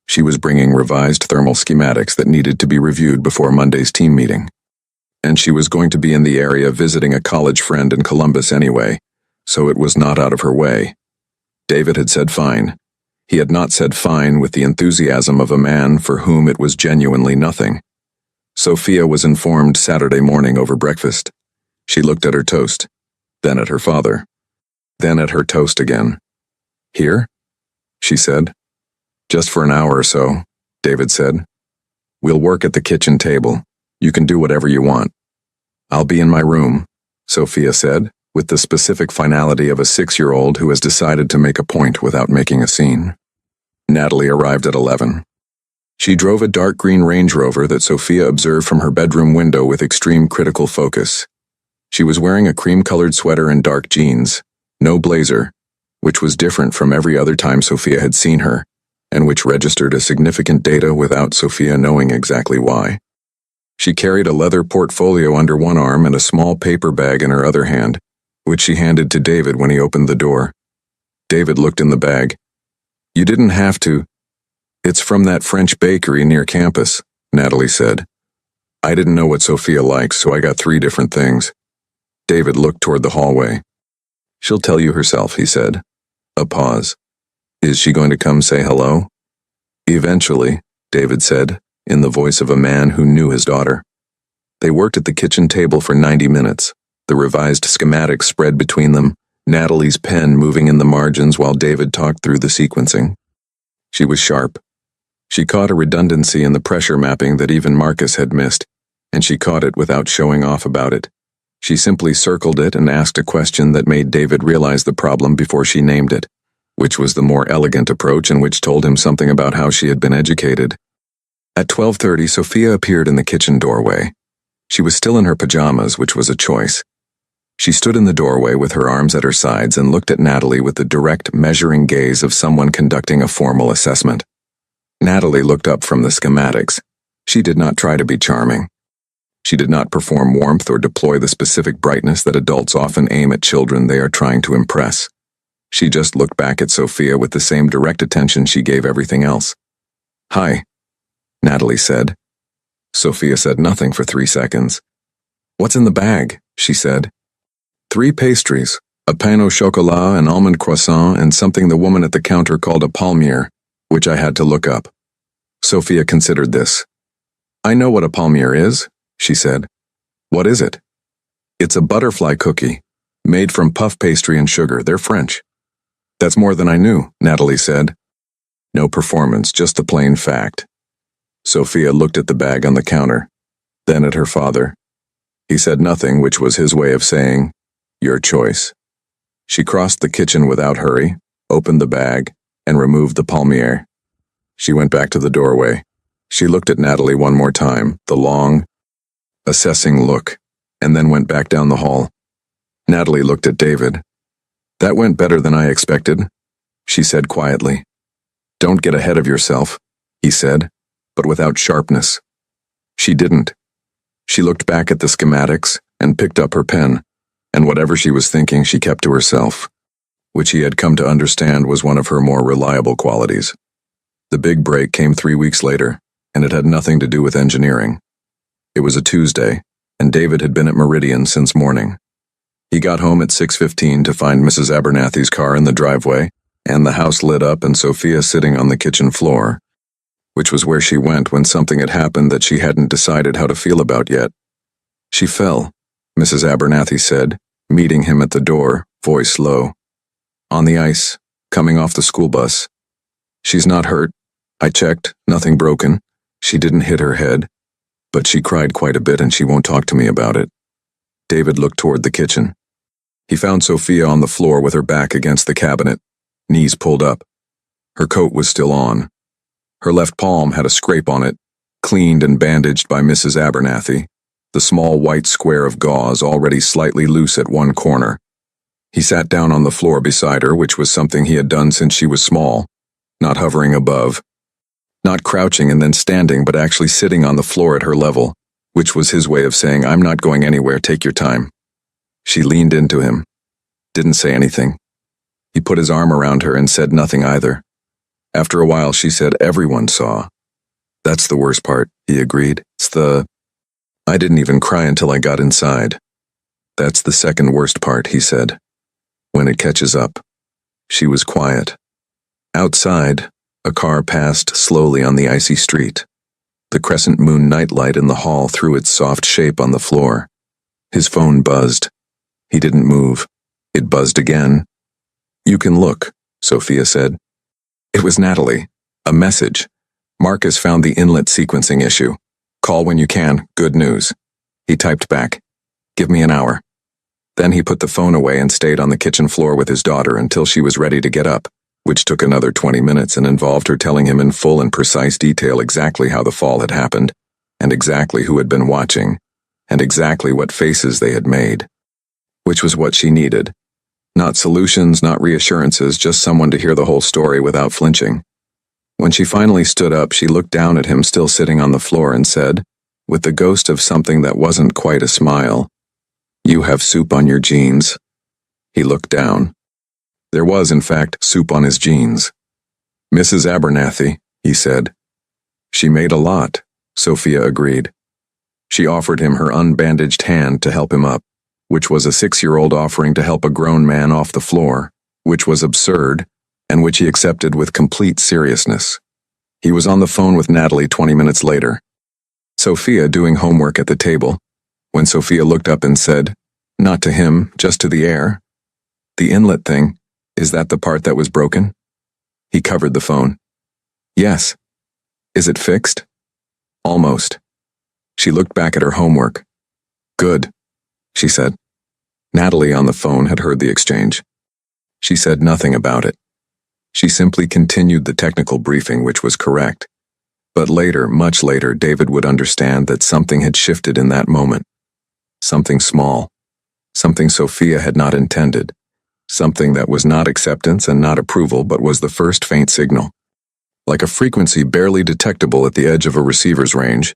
She was bringing revised thermal schematics that needed to be reviewed before Monday's team meeting. And she was going to be in the area visiting a college friend in Columbus anyway, so it was not out of her way. David had said fine. He had not said fine with the enthusiasm of a man for whom it was genuinely nothing. Sophia was informed Saturday morning over breakfast. She looked at her toast, then at her father, then at her toast again. Here? She said. Just for an hour or so, David said. We'll work at the kitchen table. You can do whatever you want. I'll be in my room, Sophia said, with the specific finality of a 6-year-old who has decided to make a point without making a scene. Natalie arrived at 11. She drove a dark green Range Rover that Sophia observed from her bedroom window with extreme critical focus. She was wearing a cream-colored sweater and dark jeans, no blazer, which was different from every other time Sophia had seen her, and which registered a significant data without Sophia knowing exactly why. She carried a leather portfolio under one arm and a small paper bag in her other hand, which she handed to David when he opened the door. David looked in the bag. "You didn't have to. It's from that French bakery near campus," Natalie said. "I didn't know what Sophia likes, so I got 3 different things." David looked toward the hallway. "She'll tell you herself," he said. A pause. "Is she going to come say hello?" "Eventually," David said, in the voice of a man who knew his daughter. They worked at the kitchen table for 90 minutes, the revised schematics spread between them, Natalie's pen moving in the margins while David talked through the sequencing. She was sharp. She caught a redundancy in the pressure mapping that even Marcus had missed, and she caught it without showing off about it. She simply circled it and asked a question that made David realize the problem before she named it, which was the more elegant approach and which told him something about how she had been educated. At 12:30, Sophia appeared in the kitchen doorway. She was still in her pajamas, which was a choice. She stood in the doorway with her arms at her sides and looked at Natalie with the direct, measuring gaze of someone conducting a formal assessment. Natalie looked up from the schematics. She did not try to be charming. She did not perform warmth or deploy the specific brightness that adults often aim at children they are trying to impress. She just looked back at Sophia with the same direct attention she gave everything else. "Hi," Natalie said. Sophia said nothing for 3 seconds. "What's in the bag?" she said. 3 pastries, a pain au chocolat, an almond croissant, and something the woman at the counter called a palmier, which I had to look up. Sophia considered this. "I know what a palmier is," she said. "What is it?" "It's a butterfly cookie, made from puff pastry and sugar. They're French." "That's more than I knew," Natalie said. No performance, just the plain fact. Sophia looked at the bag on the counter, then at her father. He said nothing, which was his way of saying, "Your choice." She crossed the kitchen without hurry, opened the bag, and removed the palmier. She went back to the doorway. She looked at Natalie one more time, the long, assessing look, and then went back down the hall. Natalie looked at David. "That went better than I expected," she said quietly. "Don't get ahead of yourself," he said, but without sharpness. She didn't. She looked back at the schematics and picked up her pen, and whatever she was thinking she kept to herself, which he had come to understand was one of her more reliable qualities. The big break came 3 weeks later, and it had nothing to do with engineering. It was a Tuesday, and David had been at Meridian since morning. He got home at 6:15 to find Mrs. Abernathy's car in the driveway, and the house lit up and Sophia sitting on the kitchen floor, which was where she went when something had happened that she hadn't decided how to feel about yet. "She fell," Mrs. Abernathy said, meeting him at the door, voice low. "On the ice, coming off the school bus. She's not hurt. I checked, nothing broken. She didn't hit her head, but she cried quite a bit and she won't talk to me about it." David looked toward the kitchen. He found Sophia on the floor with her back against the cabinet, knees pulled up. Her coat was still on. Her left palm had a scrape on it, cleaned and bandaged by Mrs. Abernathy, the small white square of gauze already slightly loose at one corner. He sat down on the floor beside her, which was something he had done since she was small, not hovering above, not crouching and then standing, but actually sitting on the floor at her level, which was his way of saying, "I'm not going anywhere, take your time." She leaned into him, didn't say anything. He put his arm around her and said nothing either. After a while she said, "Everyone saw." "That's the worst part," he agreed. I didn't even cry until I got inside." "That's the second worst part," he said. "When it catches up." She was quiet. Outside, a car passed slowly on the icy street. The crescent moon nightlight in the hall threw its soft shape on the floor. His phone buzzed. He didn't move. It buzzed again. "You can look," Sophia said. It was Natalie. A message. "Marcus found the inlet sequencing issue. Call when you can, good news." He typed back, "Give me an hour." Then he put the phone away and stayed on the kitchen floor with his daughter until she was ready to get up, which took another 20 minutes and involved her telling him in full and precise detail exactly how the fall had happened, and exactly who had been watching, and exactly what faces they had made. which was what she needed. Not solutions, not reassurances, just someone to hear the whole story without flinching. When she finally stood up, she looked down at him still sitting on the floor and said, with the ghost of something that wasn't quite a smile, "You have soup on your jeans." He looked down. There was, in fact, soup on his jeans. "Mrs. Abernathy," he said. "She made a lot," Sophia agreed. She offered him her unbandaged hand to help him up, which was a 6-year-old offering to help a grown man off the floor, which was absurd, and which he accepted with complete seriousness. He was on the phone with Natalie 20 minutes later. Sophia doing homework at the table, when Sophia looked up and said, not to him, just to the air, "The inlet thing, is that the part that was broken?" He covered the phone. "Yes." "Is it fixed?" "Almost." She looked back at her homework. "Good," she said. Natalie on the phone had heard the exchange. She said nothing about it. She simply continued the technical briefing, which was correct. But later, much later, David would understand that something had shifted in that moment. Something small. Something Sophia had not intended. Something that was not acceptance and not approval, but was the first faint signal. Like a frequency barely detectable at the edge of a receiver's range,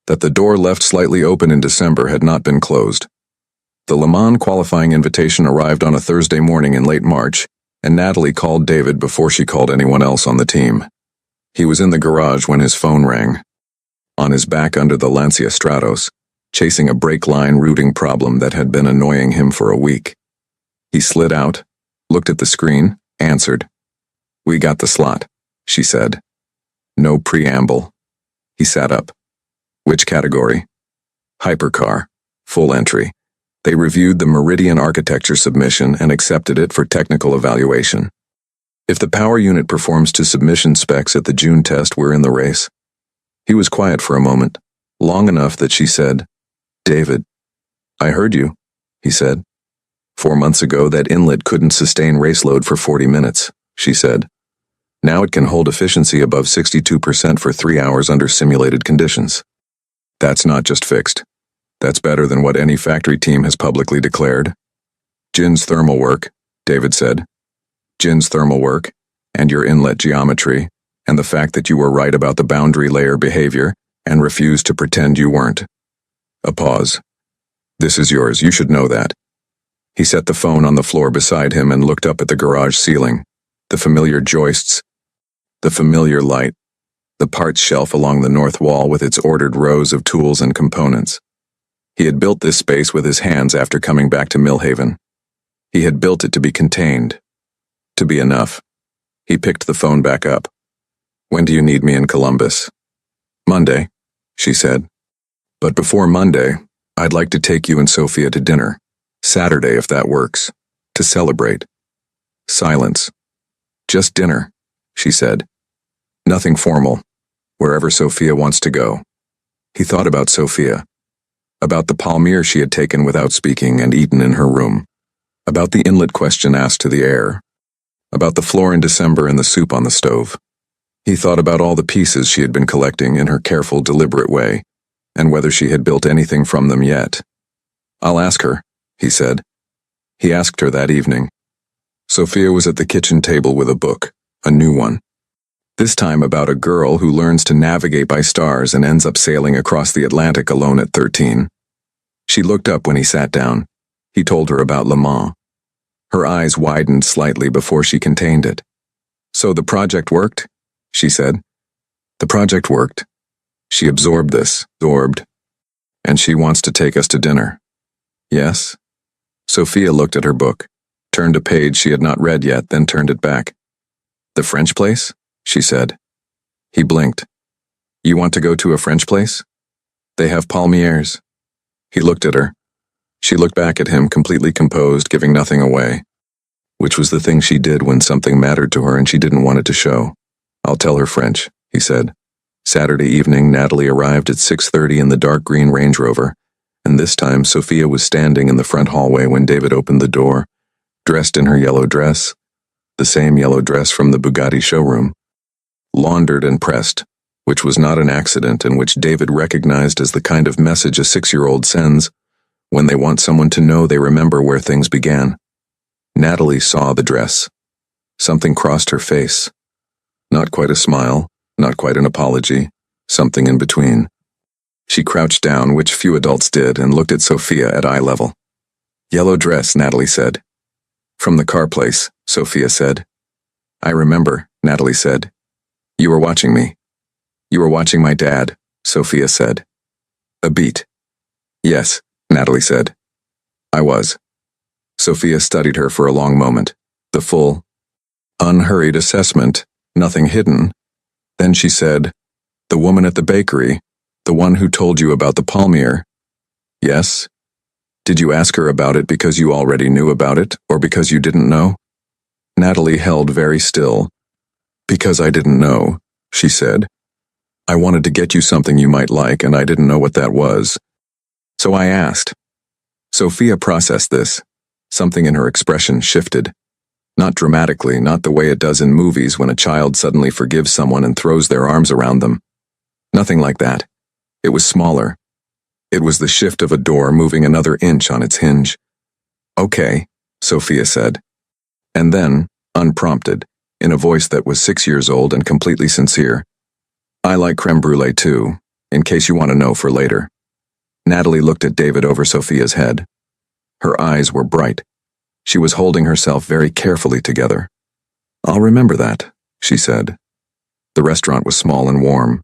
that the door left slightly open in December had not been closed. The Le Mans qualifying invitation arrived on a Thursday morning in late March, and Natalie called David before she called anyone else on the team. He was in the garage when his phone rang. On his back under the Lancia Stratos, chasing a brake line routing problem that had been annoying him for a week. He slid out, looked at the screen, answered. "We got the slot," she said. No preamble. He sat up. "Which category?" "Hypercar. Full entry." They reviewed the Meridian architecture submission and accepted it for technical evaluation. If the power unit performs to submission specs at the June test, we're in the race. He was quiet for a moment, long enough that she said, "David." "I heard you," he said. 4 months ago, that inlet couldn't sustain race load for 40 minutes, she said. Now it can hold efficiency above 62% for 3 hours under simulated conditions. That's not just fixed. That's better than what any factory team has publicly declared. "Jin's thermal work," David said. "Jin's thermal work, and your inlet geometry, and the fact that you were right about the boundary layer behavior, and refused to pretend you weren't." A pause. "This is yours, you should know that." He set the phone on the floor beside him and looked up at the garage ceiling, the familiar joists, the familiar light, the parts shelf along the north wall with its ordered rows of tools and components. He had built this space with his hands after coming back to Millhaven. He had built it to be contained, to be enough. He picked the phone back up. "When do you need me in Columbus?" "Monday," she said. "But before Monday, I'd like to take you and Sophia to dinner. Saturday, if that works. To celebrate." Silence. "Just dinner," she said. "Nothing formal. Wherever Sophia wants to go." He thought about Sophia. About the palmyre she had taken without speaking and eaten in her room. About the inlet question asked to the air. About the floor in December and the soup on the stove. He thought about all the pieces she had been collecting in her careful, deliberate way, and whether she had built anything from them yet. "I'll ask her," he said. He asked her that evening. Sophia was at the kitchen table with a book, a new one. This time about a girl who learns to navigate by stars and ends up sailing across the Atlantic alone at 13. She looked up when he sat down. He told her about Le Mans. Her eyes widened slightly before she contained it. "So the project worked?" she said. "The project worked. She absorbed this, and she wants to take us to dinner." "Yes?" Sophia looked at her book, turned a page she had not read yet, then turned it back. "The French place?" she said. He blinked. "You want to go to a French place? They have palmiers." He looked at her. She looked back at him, completely composed, giving nothing away. Which was the thing she did when something mattered to her and she didn't want it to show. "I'll tell her French," he said. Saturday evening, Natalie arrived at 6:30 in the dark green Range Rover, and this time Sophia was standing in the front hallway when David opened the door, dressed in her yellow dress, the same yellow dress from the Bugatti showroom. Laundered and pressed, which was not an accident and which David recognized as the kind of message a 6-year-old sends when they want someone to know they remember where things began. Natalie saw the dress. Something crossed her face. Not quite a smile, not quite an apology, something in between. She crouched down, which few adults did, and looked at Sophia at eye level. "Yellow dress," Natalie said. "From the car place," Sophia said. "I remember," Natalie said. "You were watching me." "You were watching my dad," Sophia said. A beat. "Yes," Natalie said. "I was." Sophia studied her for a long moment, the full, unhurried assessment, nothing hidden. Then she said, "The woman at the bakery, the one who told you about the palmier." "Yes." "Did you ask her about it because you already knew about it, or because you didn't know?" Natalie held very still. "Because I didn't know," she said. "I wanted to get you something you might like, and I didn't know what that was. So I asked." Sophia processed this. Something in her expression shifted. Not dramatically, not the way it does in movies when a child suddenly forgives someone and throws their arms around them. Nothing like that. It was smaller. It was the shift of a door moving another inch on its hinge. "Okay," Sophia said. And then, unprompted, in a voice that was 6 years old and completely sincere, "I like creme brulee too, in case you want to know for later." Natalie looked at David over Sophia's head. Her eyes were bright. She was holding herself very carefully together. "I'll remember that," she said. The restaurant was small and warm.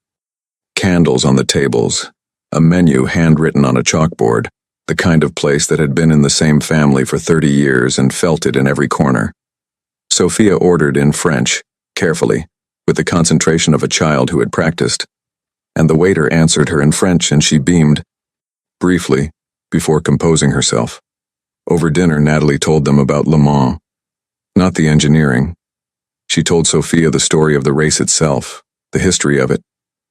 Candles on the tables, a menu handwritten on a chalkboard, the kind of place that had been in the same family for 30 years and felt it in every corner. Sophia ordered in French, carefully, with the concentration of a child who had practiced, and the waiter answered her in French and she beamed, briefly, before composing herself. Over dinner, Natalie told them about Le Mans. Not the engineering. She told Sophia the story of the race itself, the history of it,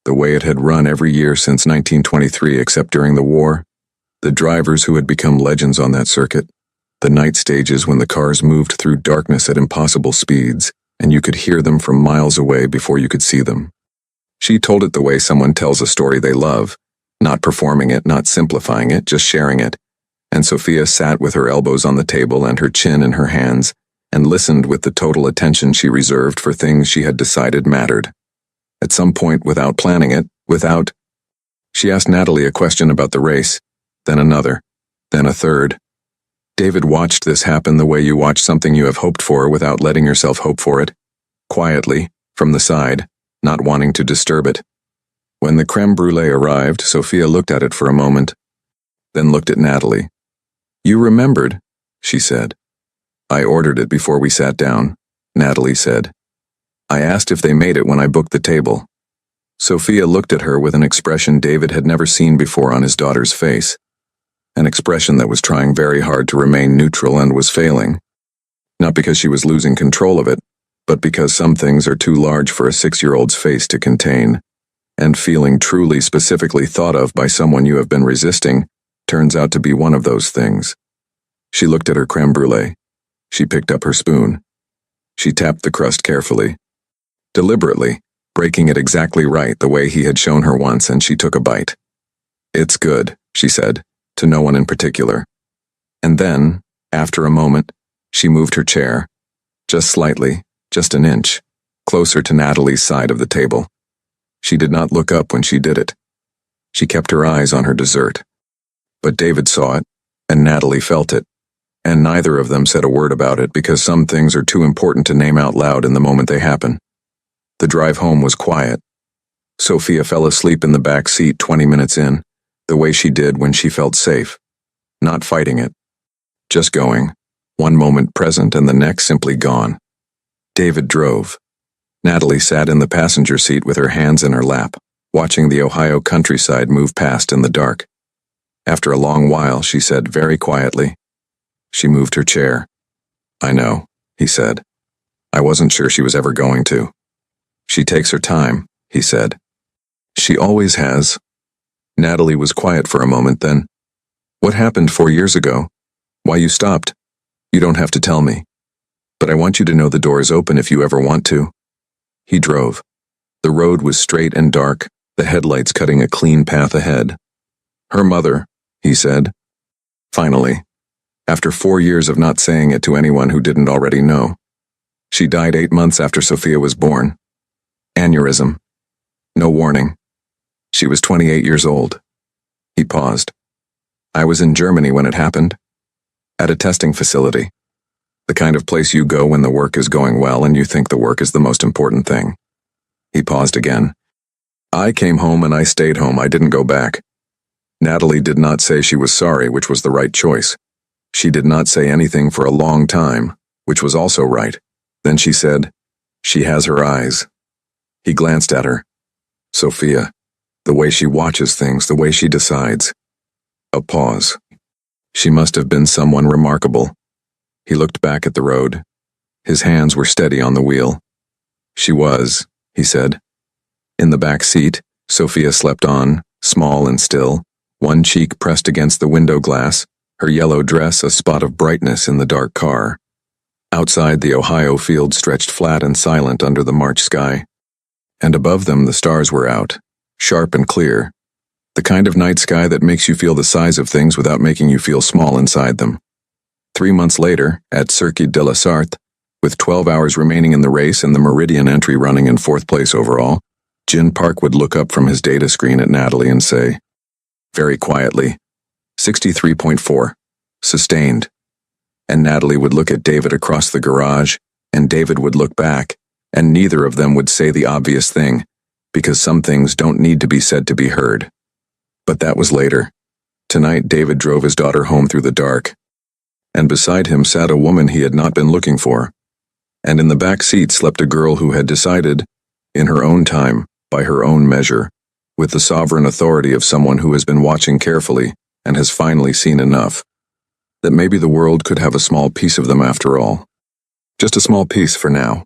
the way it had run every year since 1923 except during the war, the drivers who had become legends on that circuit, the night stages when the cars moved through darkness at impossible speeds, and you could hear them from miles away before you could see them. She told it the way someone tells a story they love, not performing it, not simplifying it, just sharing it. And Sophia sat with her elbows on the table and her chin in her hands, and listened with the total attention she reserved for things she had decided mattered. At some point, without planning it, she asked Natalie a question about the race, then another, then a third. David watched this happen the way you watch something you have hoped for without letting yourself hope for it, quietly, from the side, not wanting to disturb it. When the creme brulee arrived, Sophia looked at it for a moment, then looked at Natalie. "You remembered," she said. "I ordered it before we sat down," Natalie said. "I asked if they made it when I booked the table." Sophia looked at her with an expression David had never seen before on his daughter's face. An expression that was trying very hard to remain neutral and was failing. Not because she was losing control of it, but because some things are too large for a 6-year-old's face to contain. And feeling truly specifically thought of by someone you have been resisting turns out to be one of those things. She looked at her creme brulee. She picked up her spoon. She tapped the crust carefully. Deliberately, breaking it exactly right the way he had shown her once, and she took a bite. "It's good," she said, to no one in particular. And then, after a moment, she moved her chair, just slightly, just an inch, closer to Natalie's side of the table. She did not look up when she did it. She kept her eyes on her dessert. But David saw it, and Natalie felt it, and neither of them said a word about it because some things are too important to name out loud in the moment they happen. The drive home was quiet. Sophia fell asleep in the back seat 20 minutes in, the way she did when she felt safe. Not fighting it. Just going, one moment present and the next simply gone. David drove. Natalie sat in the passenger seat with her hands in her lap, watching the Ohio countryside move past in the dark. After a long while, she said very quietly. She moved her chair. "I know," he said. "I wasn't sure she was ever going to." "She takes her time," he said. "She always has." Natalie was quiet for a moment, then, "What happened 4 years ago? Why you stopped? You don't have to tell me. But I want you to know the door is open if you ever want to." He drove. The road was straight and dark, the headlights cutting a clean path ahead. "Her mother," he said. Finally, after 4 years of not saying it to anyone who didn't already know. She died 8 months after Sophia was born. Aneurysm. No warning. She was 28 years old. He paused. I was in Germany when it happened. At a testing facility. The kind of place you go when the work is going well and you think the work is the most important thing. He paused again. I came home and I stayed home. I didn't go back. Natalie did not say she was sorry, which was the right choice. She did not say anything for a long time, which was also right. Then she said, "She has her eyes." He glanced at her. Sophia. The way she watches things, the way she decides. A pause. She must have been someone remarkable. He looked back at the road. His hands were steady on the wheel. She was, he said. In the back seat, Sophia slept on, small and still, one cheek pressed against the window glass, her yellow dress a spot of brightness in the dark car. Outside, the Ohio field stretched flat and silent under the March sky. And above them the stars were out, sharp and clear, the kind of night sky that makes you feel the size of things without making you feel small inside them. 3 months later, at Circuit de la Sarthe, with 12 hours remaining in the race and the Meridian entry running in 4th place overall, Jin Park would look up from his data screen at Natalie and say, very quietly, 63.4, sustained. And Natalie would look at David across the garage, and David would look back, and neither of them would say the obvious thing, because some things don't need to be said to be heard. But that was later. Tonight David drove his daughter home through the dark, and beside him sat a woman he had not been looking for, and in the back seat slept a girl who had decided, in her own time, by her own measure, with the sovereign authority of someone who has been watching carefully and has finally seen enough, that maybe the world could have a small piece of them after all. Just a small piece for now.